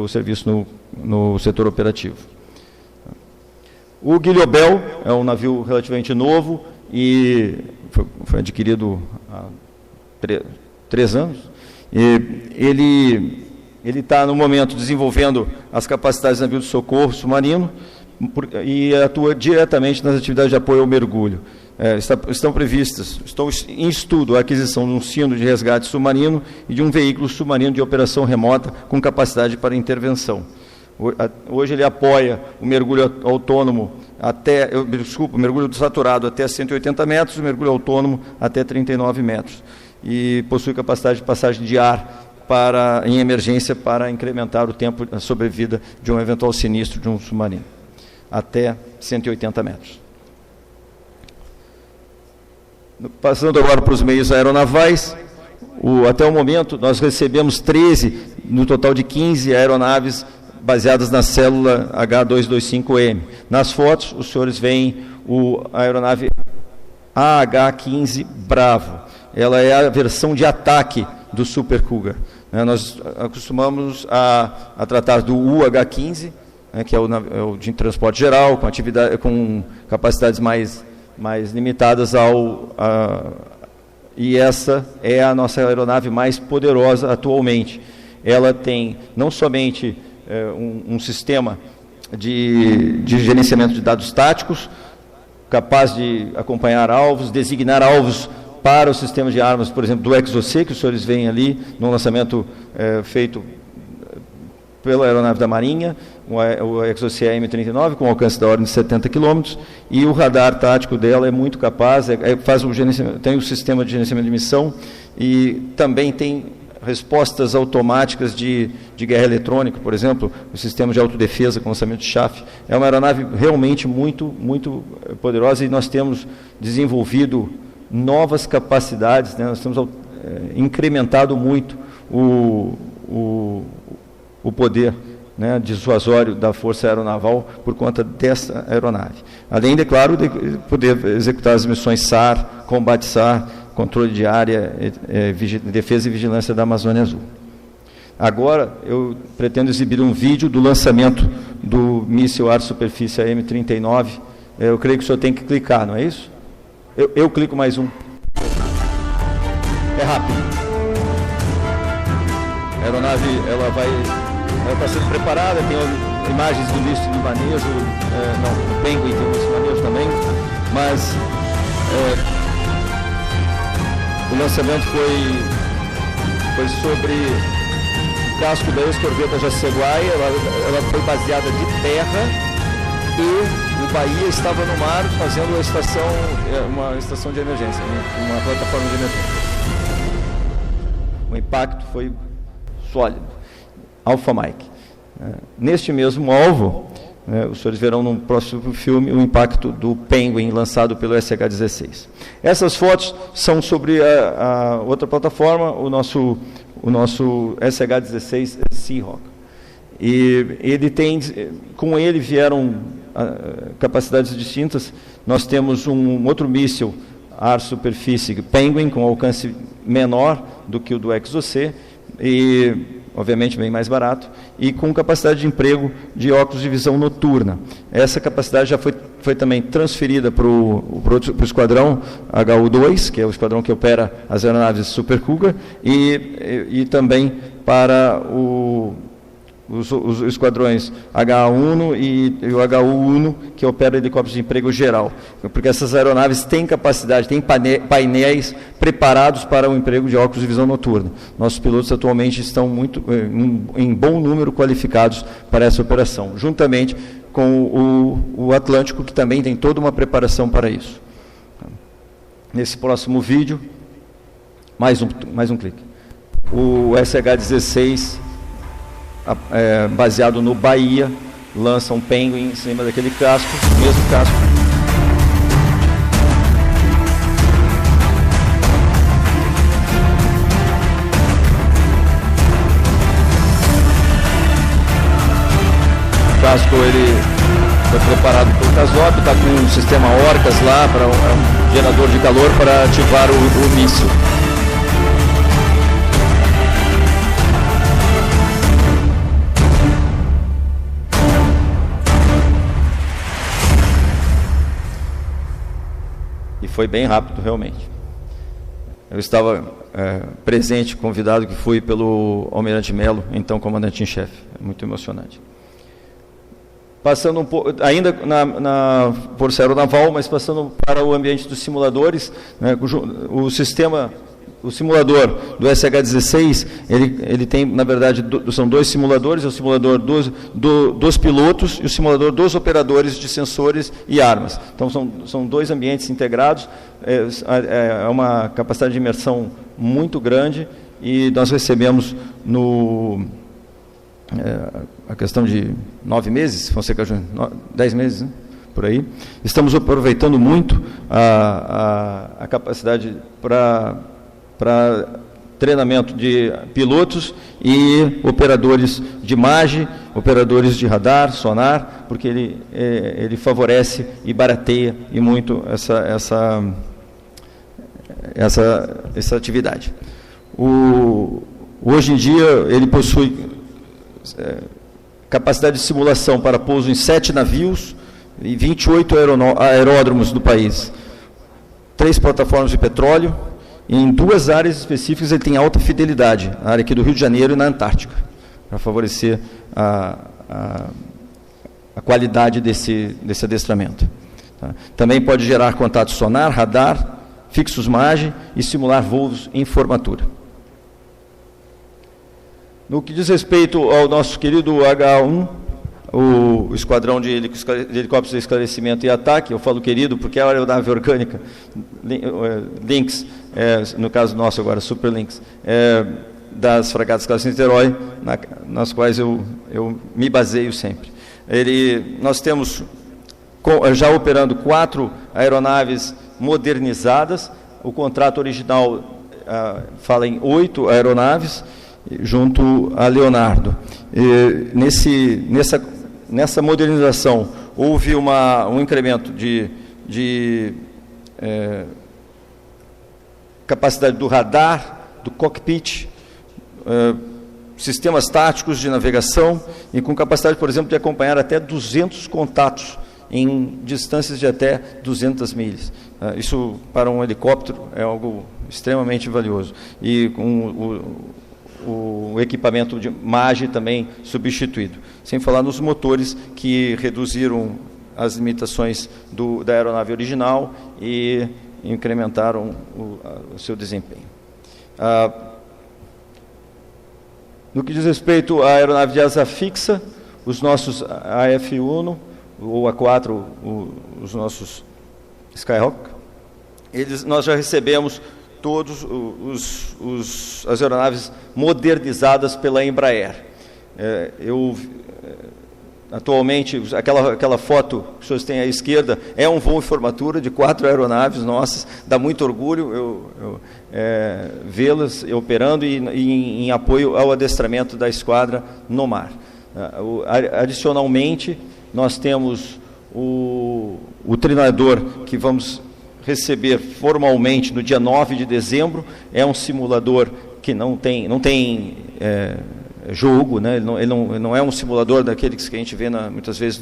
serviço no setor operativo. O Guilhobel é um navio relativamente novo e foi adquirido há 3 anos. E ele está, no momento, desenvolvendo as capacidades de navio de socorro submarino e atua diretamente nas atividades de apoio ao mergulho. Estão previstas, estou em estudo a aquisição de um sino de resgate submarino e de um veículo submarino de operação remota com capacidade para intervenção. Hoje ele apoia o mergulho autônomo o mergulho saturado até 180 metros, o mergulho autônomo até 39 metros. E possui capacidade de passagem de ar em emergência para incrementar o tempo de sobrevida de um eventual sinistro de um submarino, até 180 metros. Passando agora para os meios aeronavais, até o momento nós recebemos 13, no total de 15 aeronaves baseadas na célula H225M. Nas fotos, os senhores veem a aeronave AH-15 Bravo. Ela é a versão de ataque do Super Cougar. Nós acostumamos a tratar do UH-15, que é o de transporte geral, com capacidades mais limitadas e essa é a nossa aeronave mais poderosa atualmente. Ela tem não somente um sistema de gerenciamento de dados táticos, capaz de acompanhar alvos, designar alvos para o sistema de armas, por exemplo, do Exocet, que os senhores veem ali, no lançamento feito pela aeronave da Marinha, o Exocet M39, com alcance da ordem de 70 km, e o radar tático dela é muito capaz, tem o sistema de gerenciamento de missão, e também tem respostas automáticas de guerra eletrônica, por exemplo, o sistema de autodefesa com lançamento de chaff. É uma aeronave realmente muito, muito poderosa, e nós temos desenvolvido novas capacidades, né? Nós temos incrementado muito o poder, né, dissuasório da Força Aeronaval por conta dessa aeronave. Além, de claro, de poder executar as missões SAR, combate SAR, controle de área, defesa e vigilância da Amazônia Azul. Agora, eu pretendo exibir um vídeo do lançamento do míssil ar-superfície M39. Eu creio que o senhor tem que clicar, não é isso? Eu clico mais um. É rápido. A aeronave, ela está sendo preparada, tem imagens do míssil de manejo, o Penguin tem um míssil de manejo também, mas o lançamento foi sobre o casco da ex-corveta Jaceguai. Ela foi baseada de terra, e o Bahia estava no mar fazendo uma estação de emergência, uma plataforma de emergência. O impacto foi sólido. Alpha Mike. Neste mesmo alvo, os senhores verão no próximo filme o impacto do Penguin lançado pelo SH-16. Essas fotos são sobre a outra plataforma, o nosso SH-16 Seahawk. E com ele vieram capacidades distintas. Nós temos um outro míssil ar-superfície Penguin com alcance menor do que o do Exocet, e obviamente bem mais barato, e com capacidade de emprego de óculos de visão noturna. Essa capacidade já foi também transferida para o esquadrão HU-2, que é o esquadrão que opera as aeronaves Super Cougar, e também para os esquadrões HA-1 e o HU-1, que opera helicópteros de emprego geral, porque essas aeronaves têm capacidade, têm painéis preparados para o emprego de óculos de visão noturna. Nossos pilotos atualmente estão em bom número qualificados para essa operação, juntamente com o Atlântico, que também tem toda uma preparação para isso. Nesse próximo vídeo, mais um clique. O SH-16, baseado no Bahia, lança um Penguin em cima daquele casco, mesmo casco. O casco ele foi preparado pelo Casop, está com um sistema Orcas lá, para um gerador de calor para ativar o míssil. Foi bem rápido, realmente. Eu estava presente, convidado que fui pelo Almirante Melo, então comandante em chefe. É muito emocionante. Passando um pouco, ainda na Força Aeronaval, mas passando para o ambiente dos simuladores, né, o simulador do SH-16, ele tem, na verdade, são dois simuladores, é o simulador dos pilotos e o simulador dos operadores de sensores e armas. Então, são dois ambientes integrados, é uma capacidade de imersão muito grande, e nós recebemos a questão de 9 meses, Fonseca Júnior, 10 meses, né? Por aí. Estamos aproveitando muito a capacidade para treinamento de pilotos e operadores de imagem, operadores de radar, sonar, porque ele favorece e barateia e muito essa atividade. Hoje em dia ele possui capacidade de simulação para pouso em 7 navios e 28 aeródromos do país, 3 plataformas de petróleo. Em 2 áreas específicas ele tem alta fidelidade, a área aqui do Rio de Janeiro e na Antártica, para favorecer a qualidade desse adestramento. Tá? Também pode gerar contato sonar, radar, fixos MAGE e simular voos em formatura. No que diz respeito ao nosso querido H1, o Esquadrão de Helicópteros de Esclarecimento e Ataque, eu falo querido porque é a aeronave orgânica, Lynx, no caso nosso agora, Super Lynx, das fragatas classe Niterói, nas quais eu me baseio sempre. Nós temos, já operando 4 aeronaves modernizadas, o contrato original fala em 8 aeronaves, junto a Leonardo. Nessa modernização, houve um incremento de capacidade do radar, do cockpit, sistemas táticos de navegação e com capacidade, por exemplo, de acompanhar até 200 contatos em distâncias de até 200 milhas. Isso, para um helicóptero, é algo extremamente valioso. E com o equipamento de MAGE também substituído. Sem falar nos motores que reduziram as limitações da aeronave original e incrementaram o seu desempenho. No que diz respeito à aeronave de asa fixa, os nossos AF-1 ou A4, os nossos Skyhawk, nós já recebemos todos as aeronaves modernizadas pela Embraer. Atualmente, aquela foto que os senhores têm à esquerda é um voo em formatura de 4 aeronaves nossas, dá muito orgulho vê-las operando e em apoio ao adestramento da esquadra no mar. Adicionalmente, nós temos o treinador que vamos receber formalmente no dia 9 de dezembro, é um simulador que não tem jogo, né? Ele não é um simulador daqueles que a gente vê muitas vezes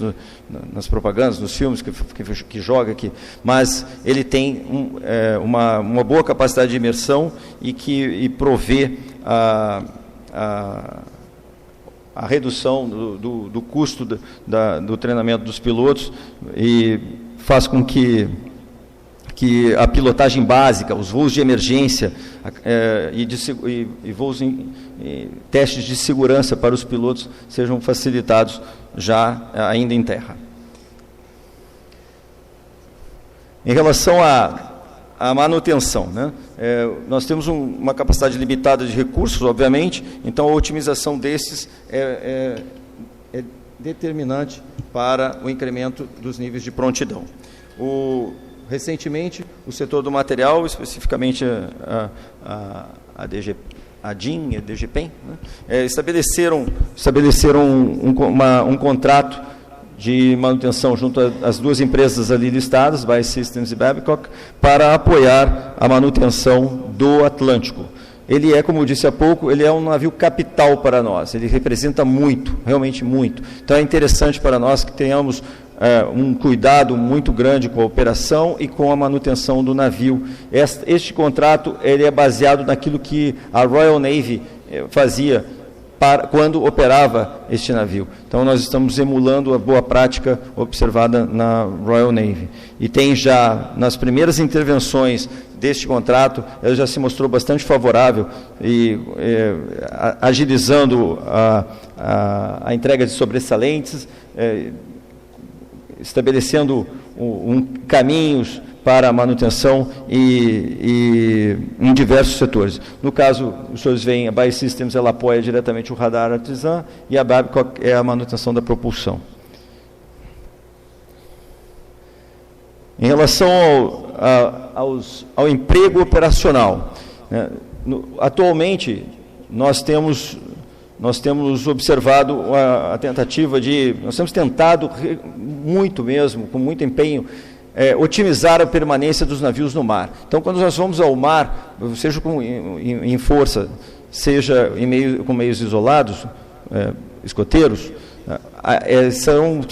nas propagandas, nos filmes que joga aqui, mas ele tem uma boa capacidade de imersão e provê a redução do custo do treinamento dos pilotos e faz com que a pilotagem básica, os voos de emergência e voos testes de segurança para os pilotos sejam facilitados ainda em terra. Em relação à manutenção, né? Nós temos uma capacidade limitada de recursos, obviamente, então a otimização desses é determinante para o incremento dos níveis de prontidão. Recentemente, o setor do material, especificamente a DIN e a DGPEM, né, estabeleceram um contrato de manutenção junto às 2 empresas ali listadas, BAE Systems e Babcock, para apoiar a manutenção do Atlântico. Ele como eu disse há pouco, ele é um navio capital para nós, ele representa muito, realmente muito. Então é interessante para nós que tenhamos um cuidado muito grande com a operação e com a manutenção do navio. Este contrato ele é baseado naquilo que a Royal Navy fazia quando operava este navio. Então nós estamos emulando a boa prática observada na Royal Navy. E tem já, nas primeiras intervenções deste contrato, ele já se mostrou bastante favorável e agilizando a entrega de sobressalentes, estabelecendo caminhos para a manutenção e em diversos setores. No caso, os senhores veem, a BAE Systems ela apoia diretamente o radar artesã e a Babcock é a manutenção da propulsão. Em relação ao emprego operacional, né, atualmente nós temos observado a tentativa nós temos tentado muito mesmo, com muito empenho, otimizar a permanência dos navios no mar. Então, quando nós vamos ao mar, seja em força, seja com meios isolados, escoteiros,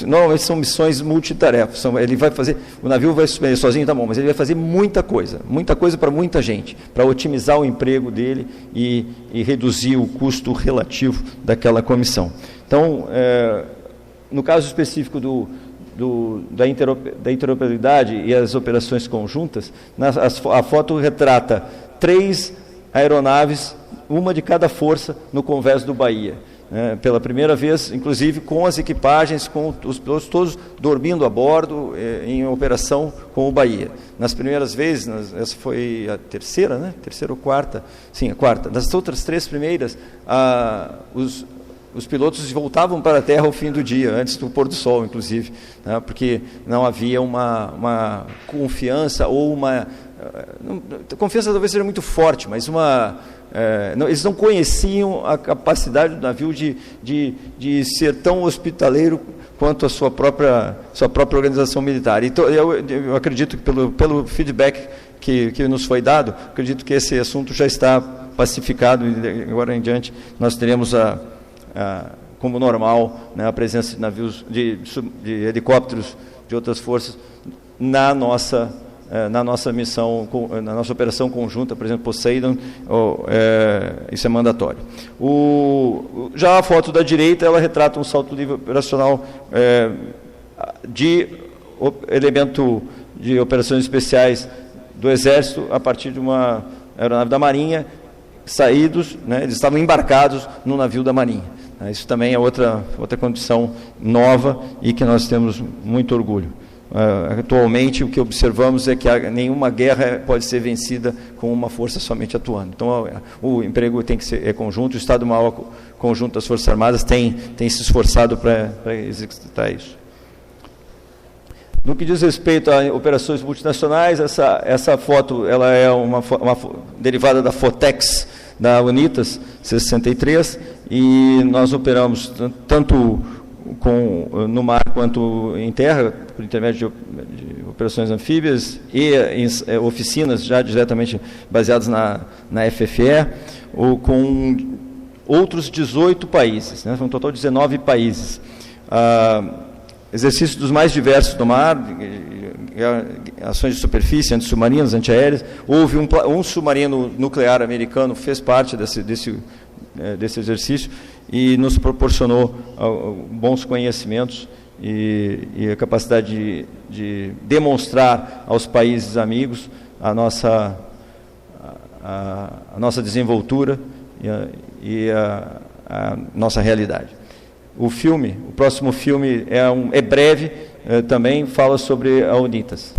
normalmente são missões multitarefas. O navio vai suspender sozinho, tá bom, mas ele vai fazer muita coisa para muita gente, para otimizar o emprego dele e reduzir o custo relativo daquela comissão. Então, no caso específico da interoperabilidade e as operações conjuntas, a foto retrata 3 aeronaves uma de cada força no Convés do Bahia. Pela primeira vez, inclusive com as equipagens, com os pilotos todos dormindo a bordo, em operação com o Bahia. Nas primeiras vezes, essa foi a terceira, né? Terceira ou quarta? Sim, a quarta. Das outras 3 primeiras, os pilotos voltavam para a Terra ao fim do dia, antes do pôr do sol, inclusive, né? Porque não havia uma confiança ou uma... confiança talvez seja muito forte, mas eles não conheciam a capacidade do navio de ser tão hospitaleiro quanto a sua própria organização militar. Então, eu acredito que pelo feedback que nos foi dado, acredito que esse assunto já está pacificado e agora em diante nós teremos como normal, né, a presença de navios, de helicópteros de outras forças na nossa missão, na nossa operação conjunta, por exemplo, Poseidon, isso é mandatório. Já a foto da direita, ela retrata um salto livre operacional de elemento de operações especiais do Exército a partir de uma aeronave da Marinha, saídos, né, eles estavam embarcados no navio da Marinha. Isso também é outra condição nova e que nós temos muito orgulho. Atualmente, o que observamos é que nenhuma guerra pode ser vencida com uma força somente atuando. Então, o emprego tem que ser conjunto, o Estado-Maior Conjunto das Forças Armadas tem se esforçado para executar isso. No que diz respeito a operações multinacionais, essa foto ela é uma derivada da Fotex, da Unitas 63, e nós operamos tanto no mar quanto em terra, por intermédio de operações anfíbias e em oficinas já diretamente baseadas na FFE, ou com outros 18 países, né? Um total de 19 países. Exercícios dos mais diversos do mar, ações de superfície, antissubmarinas, antiaéreas. Houve um submarino nuclear americano que fez parte desse exercício e nos proporcionou bons conhecimentos e a capacidade de demonstrar aos países amigos a nossa desenvoltura e a nossa realidade. O próximo filme é breve, também fala sobre a Unitas.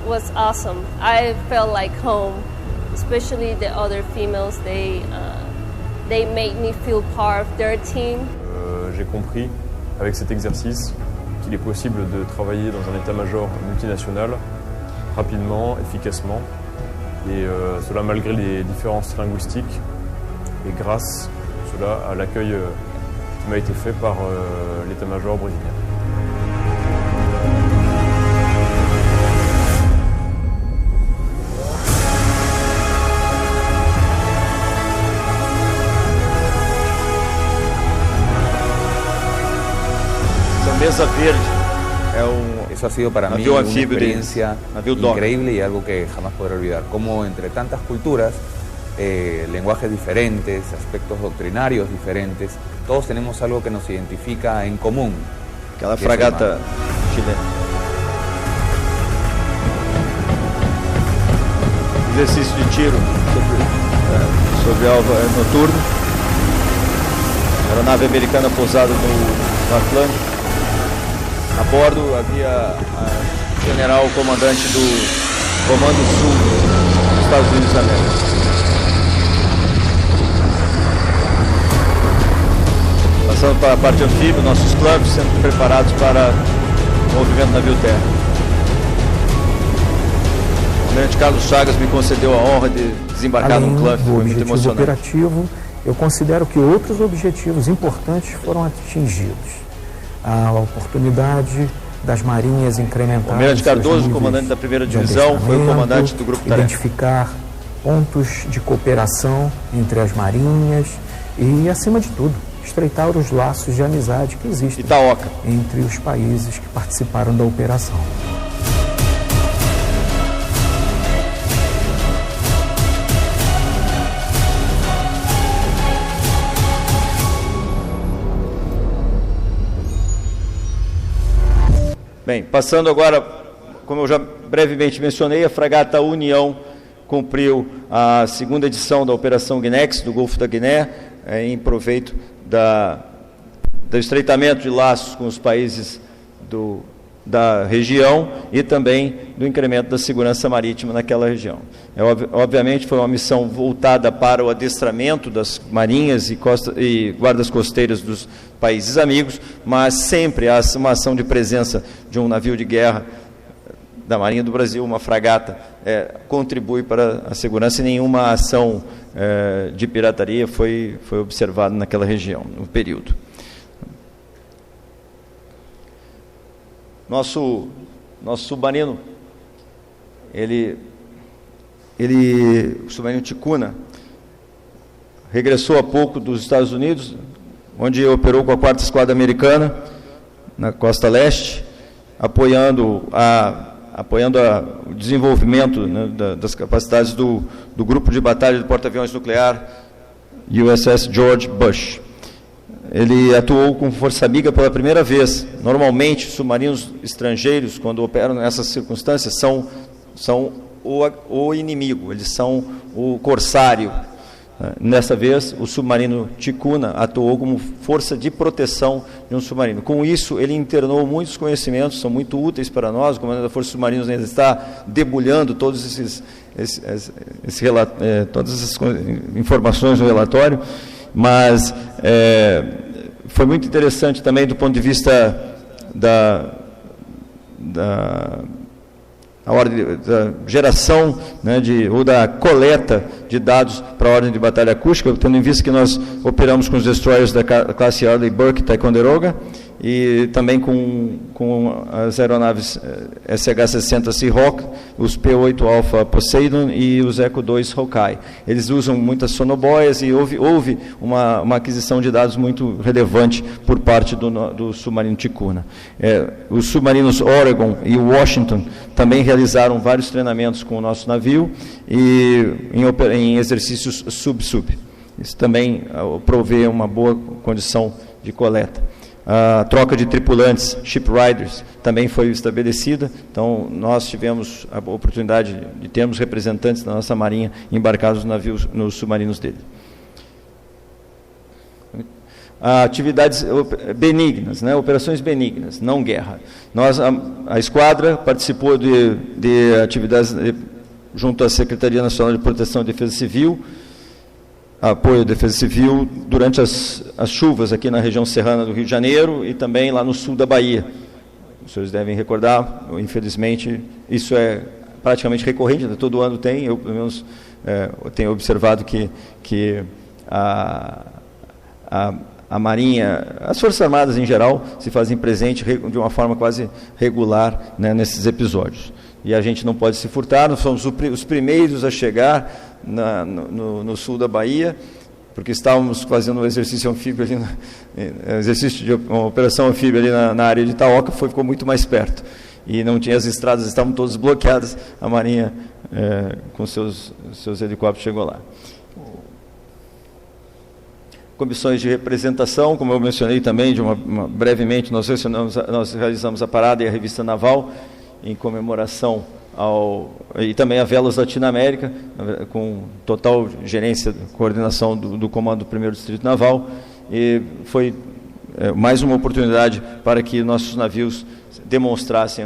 Was awesome. I felt like home, especially the other females. They made me feel part of their team. J'ai compris avec cet exercice qu'il est possible de travailler dans un état-major multinational rapidement, efficacement, et cela malgré les différences linguistiques et grâce cela à l'accueil qui m'a été fait par l'état-major brésilien. Mesa Verde Eso ha sido para mí una experiencia increíble y algo que jamás podré olvidar. Como entre tantas culturas, lenguajes diferentes, aspectos doctrinarios diferentes, todos tenemos algo que nos identifica en común. Aquela fragata chilena. Exercício de tiro sobre alvo noturno. Aeronave americana pousada no Atlântico. A bordo havia a general comandante do Comando Sul dos Estados Unidos da América. Passando para a parte anfíbia, nossos clubes sendo preparados para o movimento navio-terra. O almirante Carlos Chagas me concedeu a honra de desembarcar num clube, foi muito emocionante. Operativo, eu considero que outros objetivos importantes foram atingidos. A oportunidade das marinhas incrementar. O Almirante Cardoso, comandante da 1ª Divisão, foi o comandante do Grupo Tarefa. Identificar pontos de cooperação entre as marinhas e, acima de tudo, estreitar os laços de amizade que existem entre os países que participaram da operação. Bem, passando agora, como eu já brevemente mencionei, a fragata União cumpriu a 2ª edição da Operação Guinex, do Golfo da Guiné, em proveito do estreitamento de laços com os países da região e também do incremento da segurança marítima naquela região. Obviamente foi uma missão voltada para o adestramento das marinhas e guardas costeiras dos países amigos, mas sempre uma ação de presença de um navio de guerra da Marinha do Brasil, uma fragata, contribui para a segurança, e nenhuma ação de pirataria foi observada naquela região, no período. Nosso submarino, o submarino Ticuna, regressou há pouco dos Estados Unidos, onde operou com a 4ª Esquadra Americana, na costa leste, apoiando o desenvolvimento, né, das capacidades do Grupo de Batalha do Porta-Aviões Nuclear USS George Bush. Ele atuou com força amiga pela primeira vez. Normalmente, submarinos estrangeiros, quando operam nessas circunstâncias, são o inimigo, eles são o corsário. Nessa vez, o submarino Ticuna atuou como força de proteção de um submarino. Com isso, ele internou muitos conhecimentos, são muito úteis para nós. O comandante da Força Submarinos ainda está debulhando todas essas informações no relatório, mas foi muito interessante também do ponto de vista da geração, né, ou da coleta de dados para a ordem de batalha acústica, tendo em vista que nós operamos com os destroyers da classe Arleigh Burke e Ticonderoga, e também com as aeronaves SH-60 Seahawk, os P-8 Alpha Poseidon e os Echo-2 Hawkeye. Eles usam muitas sonoboias e houve uma aquisição de dados muito relevante por parte do submarino Ticuna. Os submarinos Oregon e Washington também realizaram vários treinamentos com o nosso navio e em exercícios sub-sub. Isso também provê uma boa condição de coleta. A troca de tripulantes, shipriders, também foi estabelecida. Então, nós tivemos a oportunidade de termos representantes da nossa marinha embarcados nos submarinos dele. Atividades benignas, né, operações benignas, não guerra. A esquadra participou de atividades junto à Secretaria Nacional de Proteção e Defesa Civil, apoio à Defesa Civil durante as chuvas aqui na região serrana do Rio de Janeiro e também lá no sul da Bahia. Os senhores devem recordar, infelizmente, isso é praticamente recorrente, todo ano tem, eu pelo menos tenho observado que a Marinha, as Forças Armadas em geral, se fazem presente de uma forma quase regular, né, nesses episódios. E a gente não pode se furtar, nós somos os primeiros a chegar no sul da Bahia, porque estávamos fazendo um exercício anfíbio ali, exercício de uma operação anfíbia ali na área de Itaoca, ficou muito mais perto. E não tinha, as estradas estavam todas bloqueadas, a Marinha com seus helicópteros chegou lá. Comissões de representação, como eu mencionei também, brevemente, nós realizamos a parada e a revista naval, em comemoração e também a Velas Latinoamérica, com total gerência, coordenação do Comando do 1º Distrito Naval, e foi mais uma oportunidade para que nossos navios demonstrassem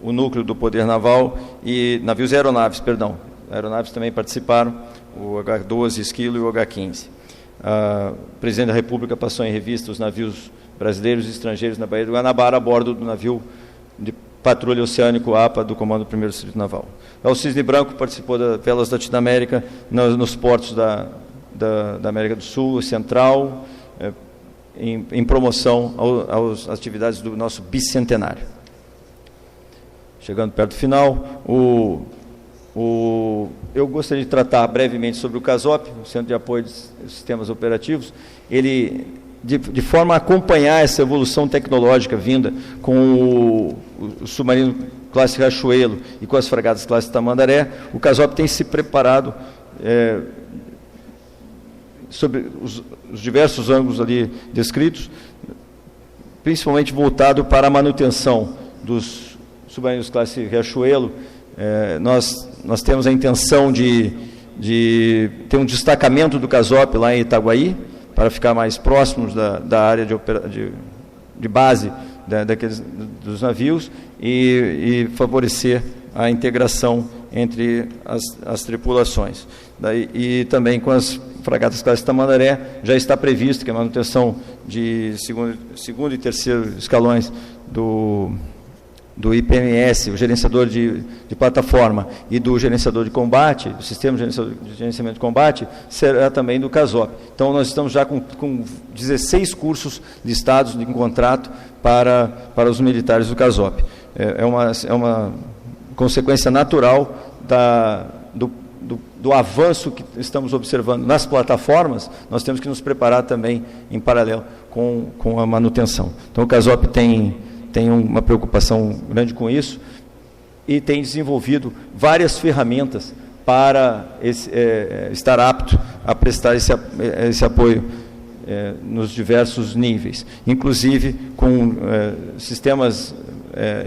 o núcleo do poder naval, e navios e aeronaves, perdão, aeronaves também participaram, o H-12 Esquilo e o H-15. O presidente da República passou em revista os navios brasileiros e estrangeiros na Baía do Guanabara a bordo do navio de patrulha oceânico APA do Comando do 1º Distrito Naval. O Cisne Branco participou da Velas Latinoamérica nos portos da América do Sul, Central, em promoção às atividades do nosso bicentenário. Chegando perto do final, eu gostaria de tratar brevemente sobre o CASOP, o Centro de Apoio de Sistemas Operativos. Ele, de forma a acompanhar essa evolução tecnológica vinda com o submarino classe Riachuelo e com as fragatas classe Tamandaré, o CASOP tem se preparado sobre os diversos ângulos ali descritos, principalmente voltado para a manutenção dos submarinos classe Riachuelo. Nós temos a intenção de ter um destacamento do CASOP lá em Itaguaí, para ficar mais próximos da área de base dos navios e favorecer a integração entre as tripulações. E também com as fragatas classe Tamandaré, já está previsto que a manutenção de segundo e terceiro escalões do IPMS, o gerenciador de plataforma, e do gerenciador de combate, do sistema de gerenciamento de combate, será também do CASOP. Então, nós estamos já com 16 cursos listados em contrato para os militares do CASOP. É uma consequência natural do avanço que estamos observando nas plataformas. Nós temos que nos preparar também em paralelo com a manutenção. Então, o CASOP tem uma preocupação grande com isso e tem desenvolvido várias ferramentas para estar apto a prestar esse apoio nos diversos níveis, inclusive com sistemas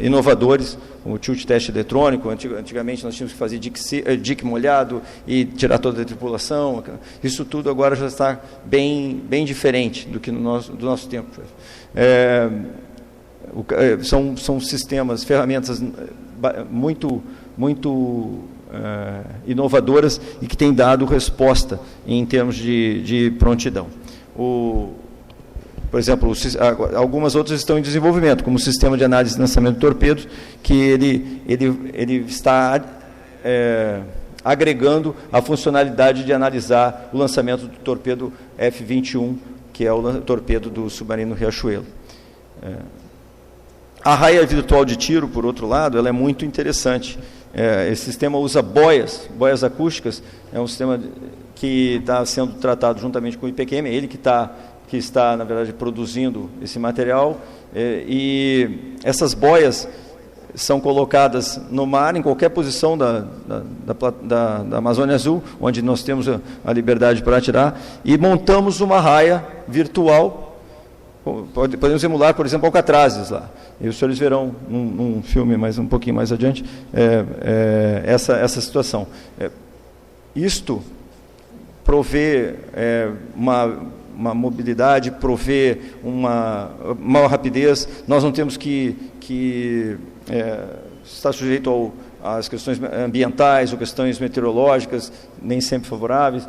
inovadores, como o tilt teste eletrônico. Antigamente nós tínhamos que fazer dique molhado e tirar toda a tripulação. Isso tudo agora já está bem diferente do nosso tempo. São sistemas, ferramentas muito inovadoras e que têm dado resposta em termos de prontidão. Por exemplo, algumas outras estão em desenvolvimento, como o sistema de análise de lançamento de torpedos, que ele está agregando a funcionalidade de analisar o lançamento do torpedo F-21, que é o torpedo do submarino Riachuelo. A raia virtual de tiro, por outro lado, ela é muito interessante. Esse sistema usa boias acústicas, é um sistema que está sendo tratado juntamente com o IPQM, ele que está, na verdade, produzindo esse material, e essas boias são colocadas no mar, em qualquer posição da Amazônia Azul, onde nós temos a liberdade para atirar, e montamos uma raia virtual. Podemos emular, por exemplo, Alcatrazes lá. E os senhores verão num filme um pouquinho mais adiante essa situação. Isto provê uma mobilidade, provê uma maior rapidez. Nós não temos que estar sujeito às questões ambientais ou questões meteorológicas, nem sempre favoráveis.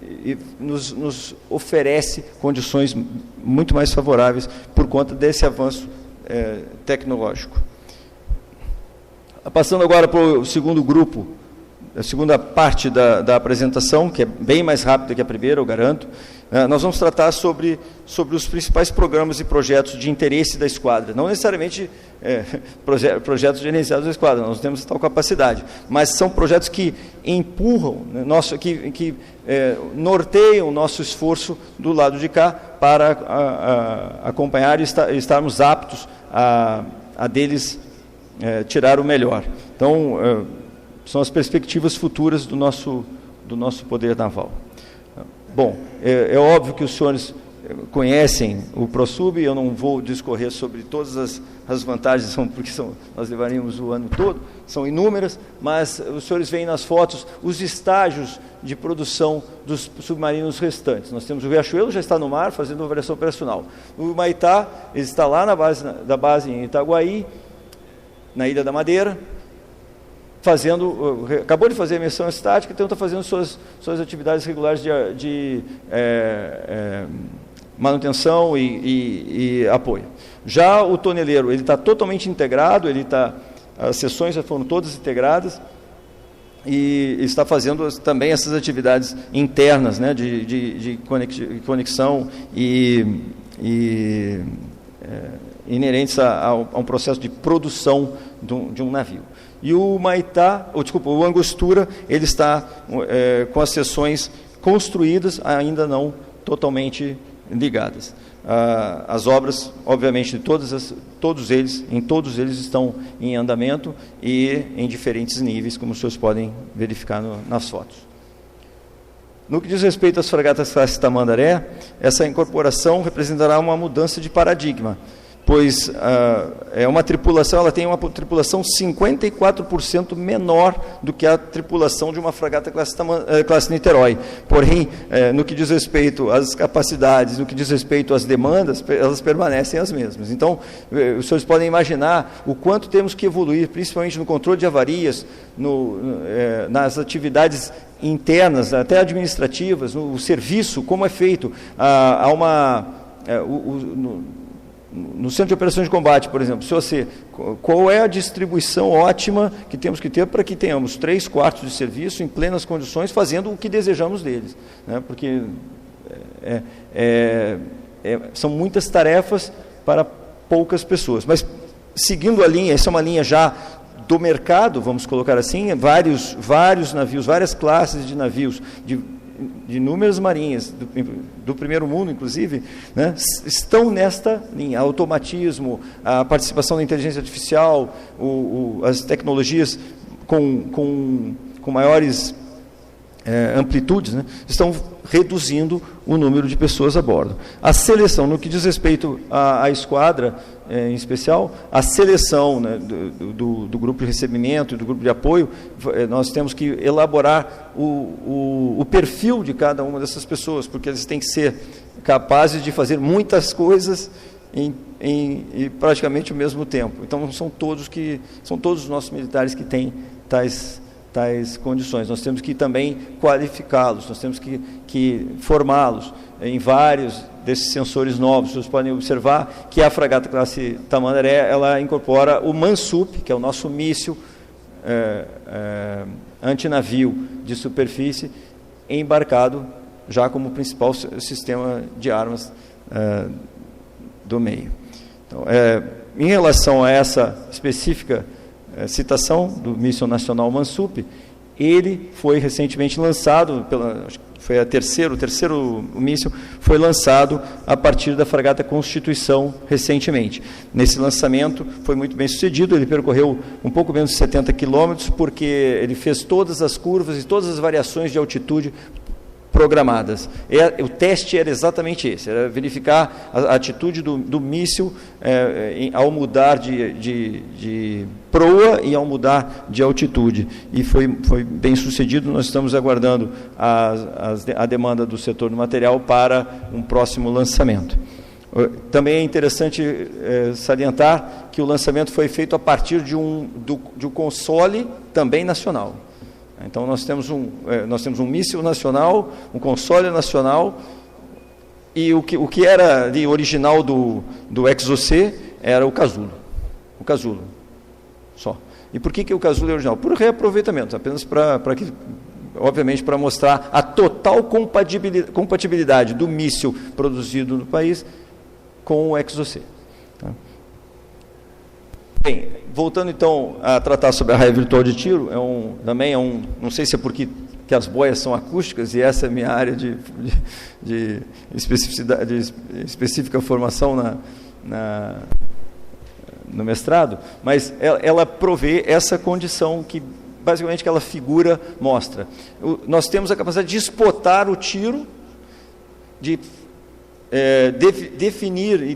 E nos oferece condições muito mais favoráveis por conta desse avanço tecnológico. Passando agora para o segundo grupo, a segunda parte da apresentação, que é bem mais rápida que a primeira, eu garanto. Nós vamos tratar sobre os principais programas e projetos de interesse da esquadra. Não necessariamente projetos gerenciados da esquadra, nós temos tal capacidade, mas são projetos que empurram, que norteiam o nosso esforço do lado de cá para acompanhar e estarmos aptos a deles tirar o melhor. Então, são as perspectivas futuras do nosso poder naval. Bom, é óbvio que os senhores conhecem o ProSub, eu não vou discorrer sobre todas as vantagens, porque nós levaríamos o ano todo, são inúmeras, mas os senhores veem nas fotos os estágios de produção dos submarinos restantes. Nós temos o Riachuelo, já está no mar, fazendo uma avaliação operacional. O Humaitá, ele está lá da base em Itaguaí, na Ilha da Madeira, acabou de fazer a emissão estática, então está fazendo suas atividades regulares de manutenção e apoio. Já o toneleiro, ele está totalmente integrado, as sessões já foram todas integradas e está fazendo também essas atividades internas, né, de conexão e inerentes a um processo de produção de um navio. E o o Angostura, ele está com as seções construídas, ainda não totalmente ligadas. As obras, obviamente, todos eles estão em andamento e em diferentes níveis, como os senhores podem verificar nas fotos. No que diz respeito às fragatas classe Tamandaré, essa incorporação representará uma mudança de paradigma, pois ela tem uma tripulação 54% menor do que a tripulação de uma fragata classe Niterói. Porém, no que diz respeito às capacidades, no que diz respeito às demandas, elas permanecem as mesmas. Então, os senhores podem imaginar o quanto temos que evoluir, principalmente no controle de avarias, nas atividades internas, até administrativas, no serviço, como é feito. No Centro de Operações de Combate, por exemplo, qual é a distribuição ótima que temos que ter para que tenhamos 3/4 de serviço em plenas condições, fazendo o que desejamos deles, né? Porque são muitas tarefas para poucas pessoas. Mas, seguindo a linha, essa é uma linha já do mercado, vamos colocar assim, vários navios, várias classes de navios, de inúmeras marinhas, do primeiro mundo, inclusive, né, estão nesta linha. Automatismo, a participação da inteligência artificial, as tecnologias com maiores amplitudes, né, estão reduzindo o número de pessoas a bordo. A seleção, no que diz respeito à esquadra, em especial, a seleção, né, do grupo de recebimento e do grupo de apoio, nós temos que elaborar o perfil de cada uma dessas pessoas, porque eles têm que ser capazes de fazer muitas coisas em praticamente ao mesmo tempo. Então, são todos os nossos militares que têm tais condições. Nós temos que também qualificá-los, nós temos que formá-los em vários desses sensores novos. Vocês podem observar que a fragata classe Tamandaré, ela incorpora o Mansup, que é o nosso míssil antinavio de superfície, embarcado já como principal sistema de armas do meio. Então, em relação a essa específica citação do míssil nacional Mansup, ele foi recentemente lançado, foi o terceiro míssil foi lançado a partir da fragata Constituição recentemente. Nesse lançamento foi muito bem sucedido, ele percorreu um pouco menos de 70 quilômetros, porque ele fez todas as curvas e todas as variações de altitude programadas. O teste era exatamente esse, era verificar a atitude do míssil ao mudar de proa e ao mudar de altitude. E foi bem sucedido. Nós estamos aguardando a demanda do setor do material para um próximo lançamento. Também é interessante salientar que o lançamento foi feito a partir de um console também nacional. Então, nós temos um míssil nacional, um console nacional, e o que era de original do Exocet era o casulo. O casulo, só. E por que o casulo é original? Por reaproveitamento, apenas obviamente para mostrar a total compatibilidade do míssil produzido no país com o Exocet. Tá? Bem, voltando então a tratar sobre a raia virtual de tiro, não sei se é porque que as boias são acústicas, e essa é a minha área de específica formação no mestrado, mas ela provê essa condição que, basicamente, aquela figura mostra. Nós temos a capacidade de espotar o tiro, de definir e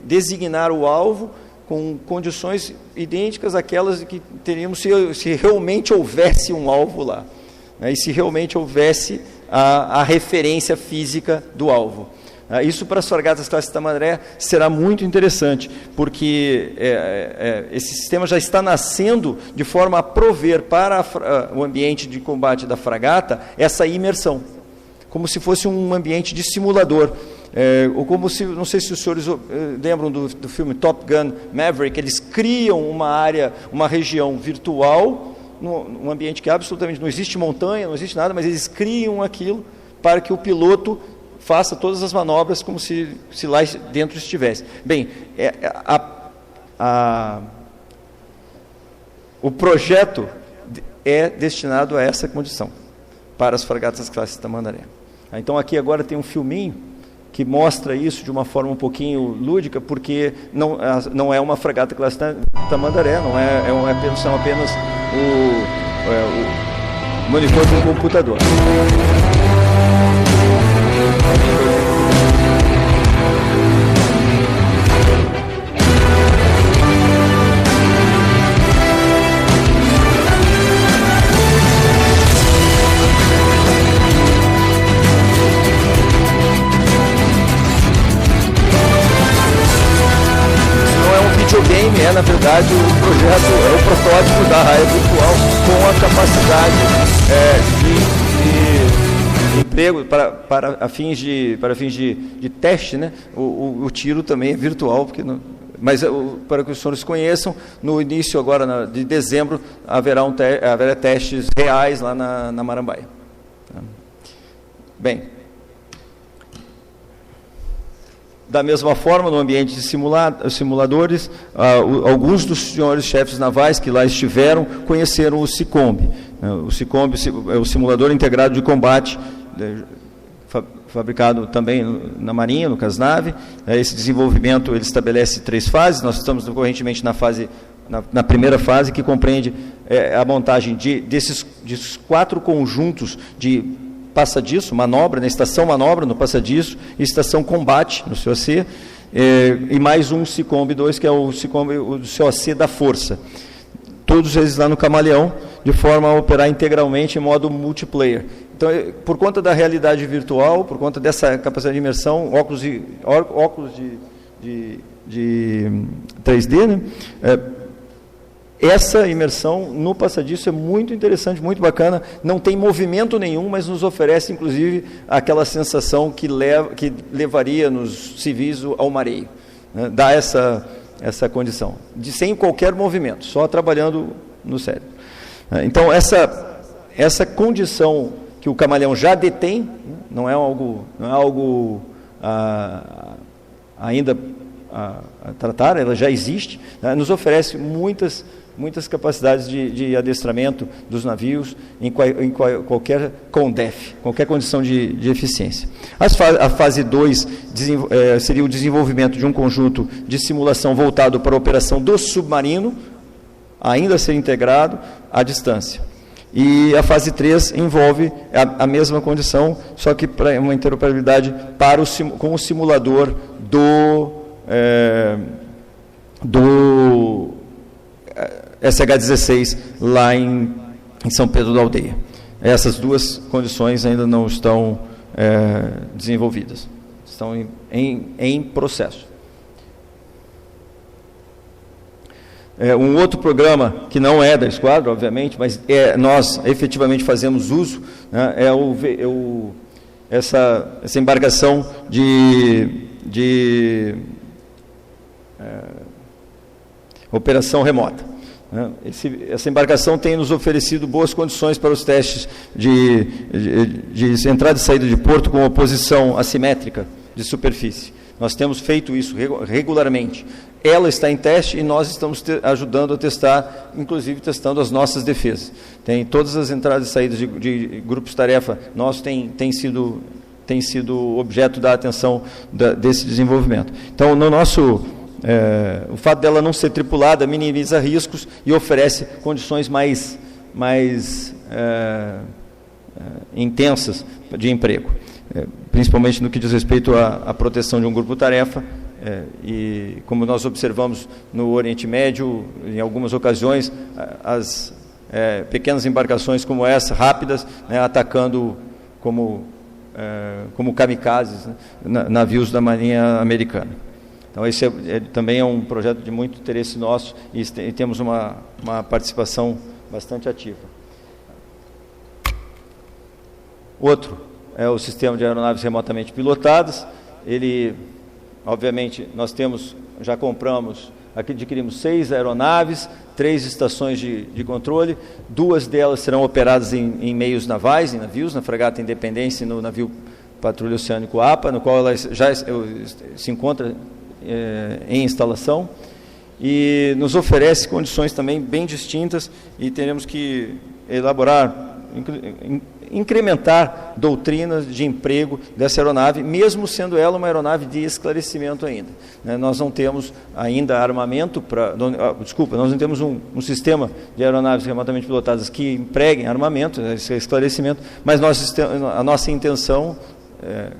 designar o alvo com condições idênticas àquelas que teríamos se realmente houvesse um alvo lá, né, e se realmente houvesse a referência física do alvo. Isso para as fragatas classe Tamandaré será muito interessante, porque esse sistema já está nascendo de forma a prover para o ambiente de combate da fragata essa imersão, como se fosse um ambiente de simulador. Ou como se, não sei se os senhores lembram do filme Top Gun Maverick, eles criam uma área, uma região virtual, num ambiente que absolutamente não existe montanha, não existe nada, mas eles criam aquilo para que o piloto faça todas as manobras como se lá dentro estivesse. Bem, o projeto é destinado a essa condição, para as fragatas classe Tamandaré. Então aqui agora tem um filminho que mostra isso de uma forma um pouquinho lúdica, porque não é uma fragata classe Tamandaré, são apenas o monitor de um computador. Videogame na verdade, o projeto, o protótipo da raia virtual com a capacidade de emprego para fins de teste, né? O tiro também é virtual, mas para que os senhores conheçam, no início agora de dezembro haverá testes reais lá na Marambaia. Bem, da mesma forma, no ambiente de simuladores, alguns dos senhores chefes navais que lá estiveram conheceram o SICOMB. O SICOMB é o simulador integrado de combate, fabricado também na Marinha, no CASNAV. Esse desenvolvimento ele estabelece 3 fases. Nós estamos correntemente na primeira fase, que compreende a montagem desses 4 conjuntos de passadiço, manobra, na estação manobra no passadiço, e estação combate no COC, e mais um SICOMB 2, que é o COC da Força. Todos eles lá no Camaleão, de forma a operar integralmente em modo multiplayer. Então, por conta da realidade virtual, por conta dessa capacidade de imersão, óculos de 3D, né? Essa imersão no passadiço é muito interessante, muito bacana, não tem movimento nenhum, mas nos oferece, inclusive, aquela sensação que levaria nos civis ao mareio, né? Dá essa condição, sem qualquer movimento, só trabalhando no cérebro. Então, essa condição que o Camaleão já detém, não é algo ainda a tratar, ela já existe, né? Nos oferece muitas capacidades de adestramento dos navios em qualquer CONDEF, qualquer condição de eficiência. A fase 2 seria o desenvolvimento de um conjunto de simulação voltado para a operação do submarino, ainda a ser integrado à distância. E a fase 3 envolve a mesma condição, só que para uma interoperabilidade com o simulador do SH-16 lá em São Pedro da Aldeia. Essas 2 condições ainda não estão desenvolvidas, estão em processo. Um outro programa que não é da esquadra, obviamente, mas nós efetivamente fazemos uso, né, essa embarcação de operação remota. Essa embarcação tem nos oferecido boas condições para os testes de entrada e saída de porto com oposição assimétrica de superfície. Nós temos feito isso regularmente. Ela está em teste e nós estamos ajudando a testar, inclusive testando as nossas defesas. Tem todas as entradas e saídas de grupos-tarefa, tem sido objeto da atenção desse desenvolvimento. Então, o fato dela não ser tripulada minimiza riscos e oferece condições mais intensas de emprego, principalmente no que diz respeito à proteção de um grupo-tarefa. E como nós observamos no Oriente Médio, em algumas ocasiões, as pequenas embarcações como essa, rápidas, né, atacando como kamikazes, né, navios da Marinha Americana. Então, esse também é um projeto de muito interesse nosso e temos uma participação bastante ativa. Outro é o sistema de aeronaves remotamente pilotadas. Ele, obviamente, adquirimos 6 aeronaves, 3 estações de controle, 2 delas serão operadas em meios navais, em navios, na fragata Independência e no navio Patrulha Oceânico APA, no qual ela já se encontra em instalação, e nos oferece condições também bem distintas, e teremos que elaborar, incrementar doutrinas de emprego dessa aeronave, mesmo sendo ela uma aeronave de esclarecimento ainda. Nós não temos ainda armamento nós não temos um sistema de aeronaves remotamente pilotadas que empreguem armamento, esse esclarecimento, mas a nossa intenção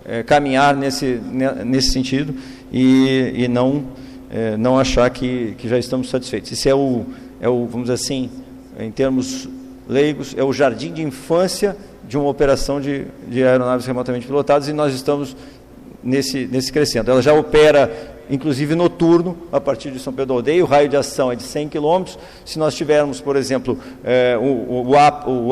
é caminhar nesse sentido e não achar que já estamos satisfeitos. Esse é o, vamos dizer assim, em termos leigos, é o jardim de infância de uma operação de aeronaves remotamente pilotadas, e nós estamos nesse crescendo. Ela já opera, inclusive, noturno, a partir de São Pedro da Aldeia. O raio de ação é de 100 km. Se nós tivermos, por exemplo, o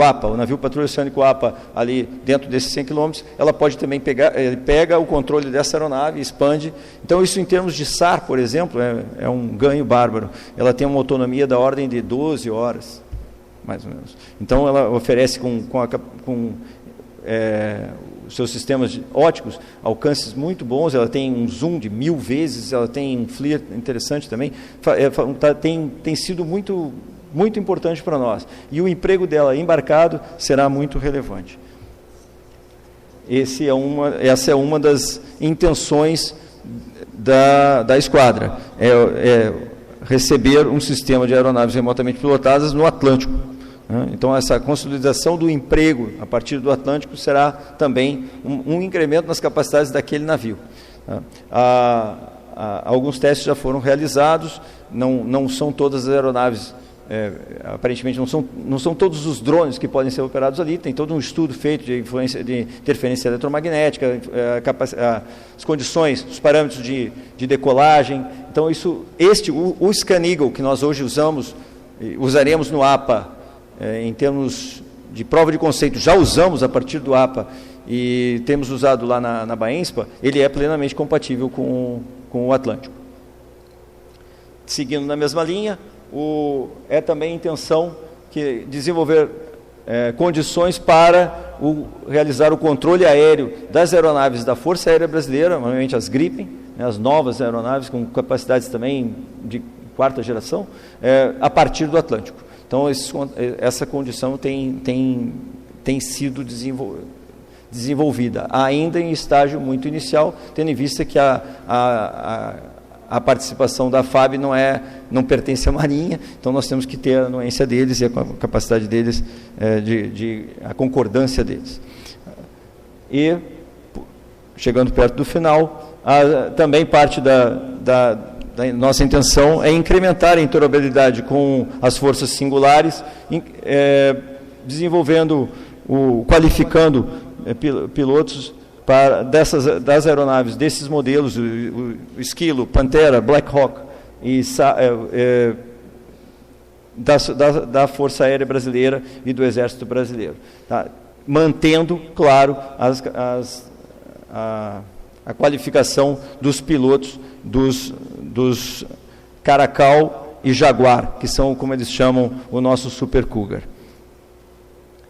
APA, o navio Patrulha Oceânico APA, ali dentro desses 100 km, ela pode também pega o controle dessa aeronave e expande. Então, isso em termos de SAR, por exemplo, é um ganho bárbaro. Ela tem uma autonomia da ordem de 12 horas. Mais ou menos. Então, ela oferece com os seus sistemas óticos alcances muito bons. Ela tem um zoom de 1000 vezes, ela tem um FLIR interessante também. Tem sido muito, muito importante para nós. E o emprego dela embarcado será muito relevante. Essa é uma das intenções da esquadra, receber um sistema de aeronaves remotamente pilotadas no Atlântico. Então, essa consolidação do emprego a partir do Atlântico será também um incremento nas capacidades daquele navio. Alguns testes já foram realizados, não são todas as aeronaves, aparentemente não são todos os drones que podem ser operados ali, tem todo um estudo feito de interferência eletromagnética, as condições, os parâmetros de decolagem. Então, o Scan Eagle que nós hoje usaremos no APA, em termos de prova de conceito, já usamos a partir do APA e temos usado lá na Baenspa, ele é plenamente compatível com o Atlântico. Seguindo na mesma linha, é também a intenção que desenvolver condições para realizar o controle aéreo das aeronaves da Força Aérea Brasileira, normalmente as Gripen, as novas aeronaves com capacidades também de 4ª geração, a partir do Atlântico. Então, essa condição tem sido desenvolvida, ainda em estágio muito inicial, tendo em vista que a participação da FAB não pertence à Marinha, então nós temos que ter a anuência deles e a capacidade deles, a concordância deles. E, chegando perto do final, também parte da nossa intenção é incrementar a interoperabilidade com as forças singulares, qualificando pilotos das aeronaves desses modelos, o Esquilo, Pantera, Black Hawk, e da Força Aérea Brasileira e do Exército Brasileiro. Tá? Mantendo, claro, a qualificação dos pilotos dos Caracal e Jaguar, que são, como eles chamam, o nosso Super Cougar.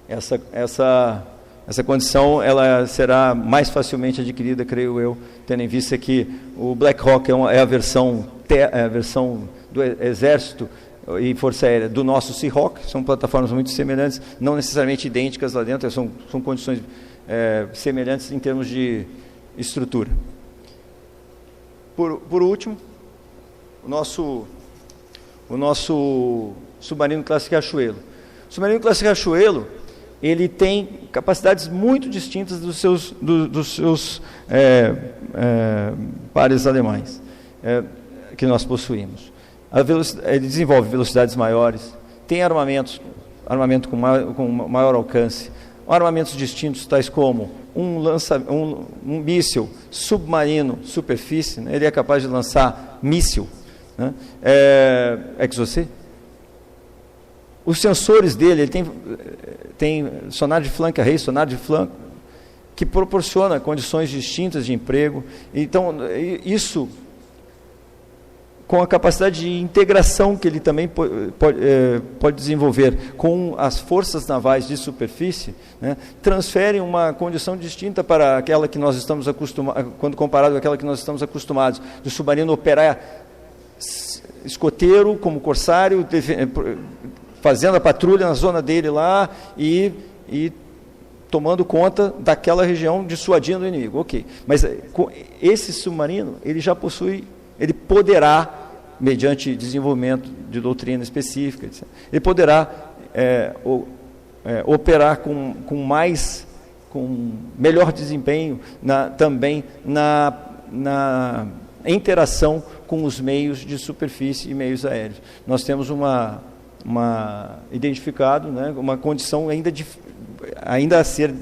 Essa condição ela será mais facilmente adquirida, creio eu, tendo em vista que o Black Hawk é a versão do Exército e Força Aérea do nosso Seahawk, são plataformas muito semelhantes, não necessariamente idênticas lá dentro, são condições semelhantes em termos de estrutura. Por último, o nosso submarino classe Riachuelo. O submarino classe Riachuelo, ele tem capacidades muito distintas dos seus pares alemães que nós possuímos. Ele desenvolve velocidades maiores, tem armamento com maior alcance, armamentos distintos, tais como um míssil submarino superfície, né? Ele é capaz de lançar míssil, né? Exocet. Os sensores dele, ele tem sonar de flanco array, sonar de flanco, que proporciona condições distintas de emprego. Então, isso com a capacidade de integração que ele também pode desenvolver com as forças navais de superfície, né, transferem uma condição distinta para aquela que nós estamos acostumados, quando comparado com aquela que nós estamos acostumados, do submarino operar escoteiro, como corsário, fazendo a patrulha na zona dele lá e tomando conta daquela região, dissuadindo o inimigo. Ok, mas esse submarino, ele já possui, ele poderá, mediante desenvolvimento de doutrina específica, etc., ele poderá operar com melhor desempenho também na interação com os meios de superfície e meios aéreos. Nós temos identificado, né, uma condição ainda a ser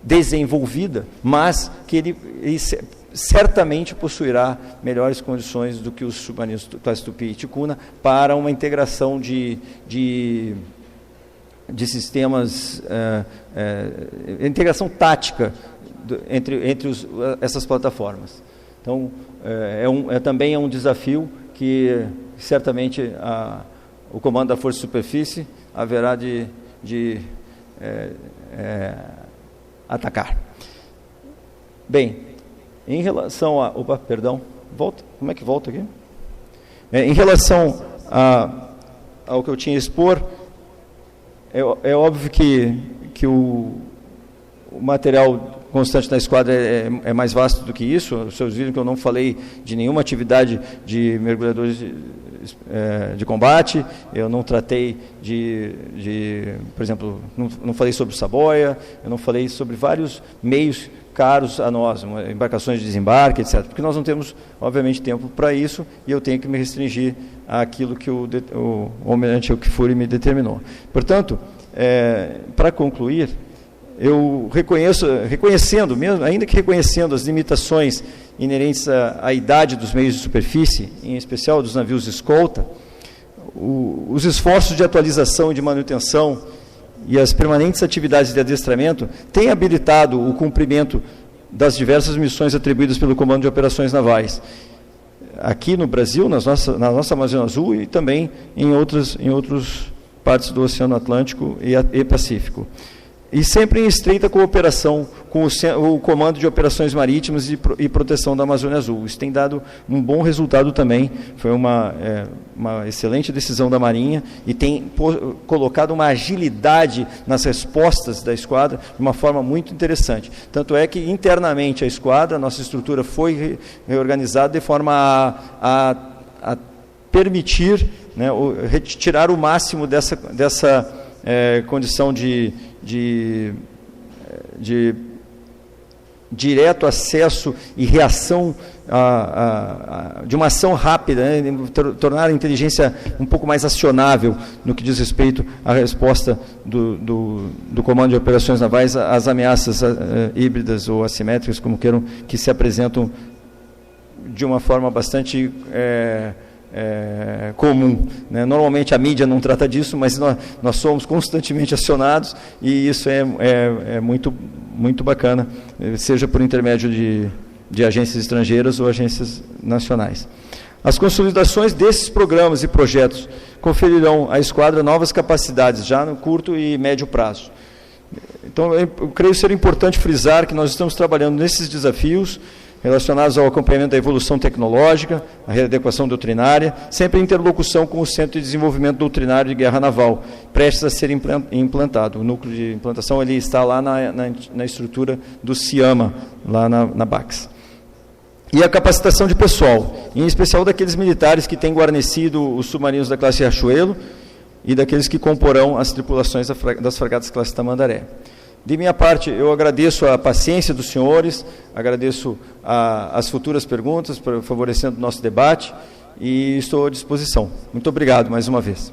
desenvolvida, mas que ele certamente possuirá melhores condições do que os submarinos classe Tupi e Ticuna para uma integração de sistemas, integração tática entre essas plataformas. Então, também é um desafio que certamente o comando da Força de Superfície haverá de atacar. Bem, em relação a... Opa, perdão, volta? Como é que volta aqui? Em relação ao que eu tinha a expor, é óbvio que o material constante na esquadra é mais vasto do que isso. Os senhores viram que eu não falei de nenhuma atividade de mergulhadores de combate, eu não tratei por exemplo, não falei sobre saboia, eu não falei sobre vários meios caros a nós, embarcações de desembarque, etc., porque nós não temos, obviamente, tempo para isso, e eu tenho que me restringir àquilo que o almirante Okifuri me determinou. Portanto, para concluir, eu reconhecendo mesmo, ainda que reconhecendo as limitações inerentes à idade dos meios de superfície, em especial dos navios de escolta, os esforços de atualização e de manutenção e as permanentes atividades de adestramento têm habilitado o cumprimento das diversas missões atribuídas pelo Comando de Operações Navais, aqui no Brasil, na nossa Amazônia Azul e também em outras partes do Oceano Atlântico e Pacífico. E sempre em estreita cooperação com o Comando de Operações Marítimas e Proteção da Amazônia Azul. Isso tem dado um bom resultado também, foi uma excelente decisão da Marinha e tem colocado uma agilidade nas respostas da esquadra de uma forma muito interessante. Tanto é que internamente a esquadra, a nossa estrutura foi reorganizada de forma a permitir, né, retirar o máximo dessa condição de direto acesso e reação de uma ação rápida, né, tornar a inteligência um pouco mais acionável no que diz respeito à resposta do Comando de Operações Navais às ameaças híbridas ou assimétricas, como queiram, que se apresentam de uma forma bastante comum, né? Normalmente a mídia não trata disso, mas nós somos constantemente acionados e isso é muito, muito bacana, seja por intermédio de agências estrangeiras ou agências nacionais. As consolidações desses programas e projetos conferirão à esquadra novas capacidades já no curto e médio prazo. Então, eu creio ser importante frisar que nós estamos trabalhando nesses desafios relacionados ao acompanhamento da evolução tecnológica, a readequação doutrinária, sempre em interlocução com o Centro de Desenvolvimento Doutrinário de Guerra Naval, prestes a ser implantado. O núcleo de implantação ele está lá na estrutura do CIAMA, lá na BACS. E a capacitação de pessoal, em especial daqueles militares que têm guarnecido os submarinos da classe Riachuelo e daqueles que comporão as tripulações das fragatas classe Tamandaré. De minha parte, eu agradeço a paciência dos senhores, agradeço as futuras perguntas, favorecendo o nosso debate, e estou à disposição. Muito obrigado mais uma vez.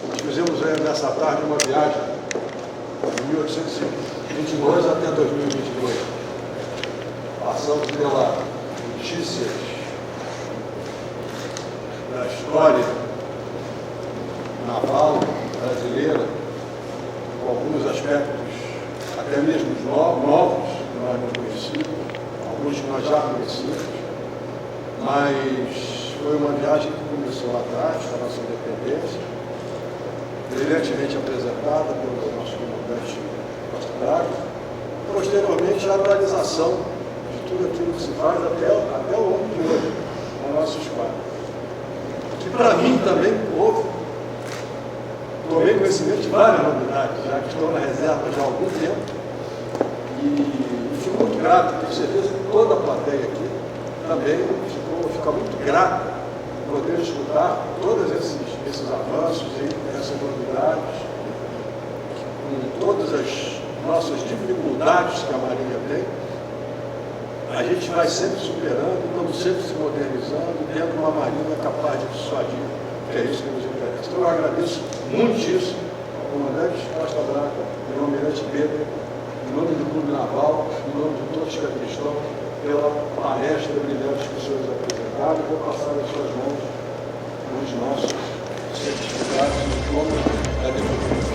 Nós fizemos nessa tarde uma viagem de 1822 até 2022. Passamos pela notícias da história naval brasileira, alguns aspectos até mesmo novos que nós não conhecíamos, alguns que nós já conhecíamos, mas foi uma viagem que começou lá atrás, com a nossa independência, brilhantemente apresentada pelo nosso comandante Costa Braga, posteriormente a realização de tudo aquilo que se faz até o longo de hoje, na nossa esquadra. Que para mim também tomei conhecimento de várias novidades, já que estou na reserva já há algum tempo, e fico muito grato, tenho certeza que toda a plateia aqui também fica muito grata por poder escutar todos esses avanços e essas novidades, com todas as nossas dificuldades que a Marinha tem. A gente vai sempre superando, estamos sempre se modernizando, tendo uma Marinha capaz de dissuadir, que é isso que nos interessa. Então eu agradeço muitíssimo ao comandante Costa Braga, ao almirante Pedro, em nome do Clube Naval, em nome de todos que aqui estão, pela palestra brilhante que os senhores apresentaram. Vou passar nas suas mãos os nossos certificados de como é devido.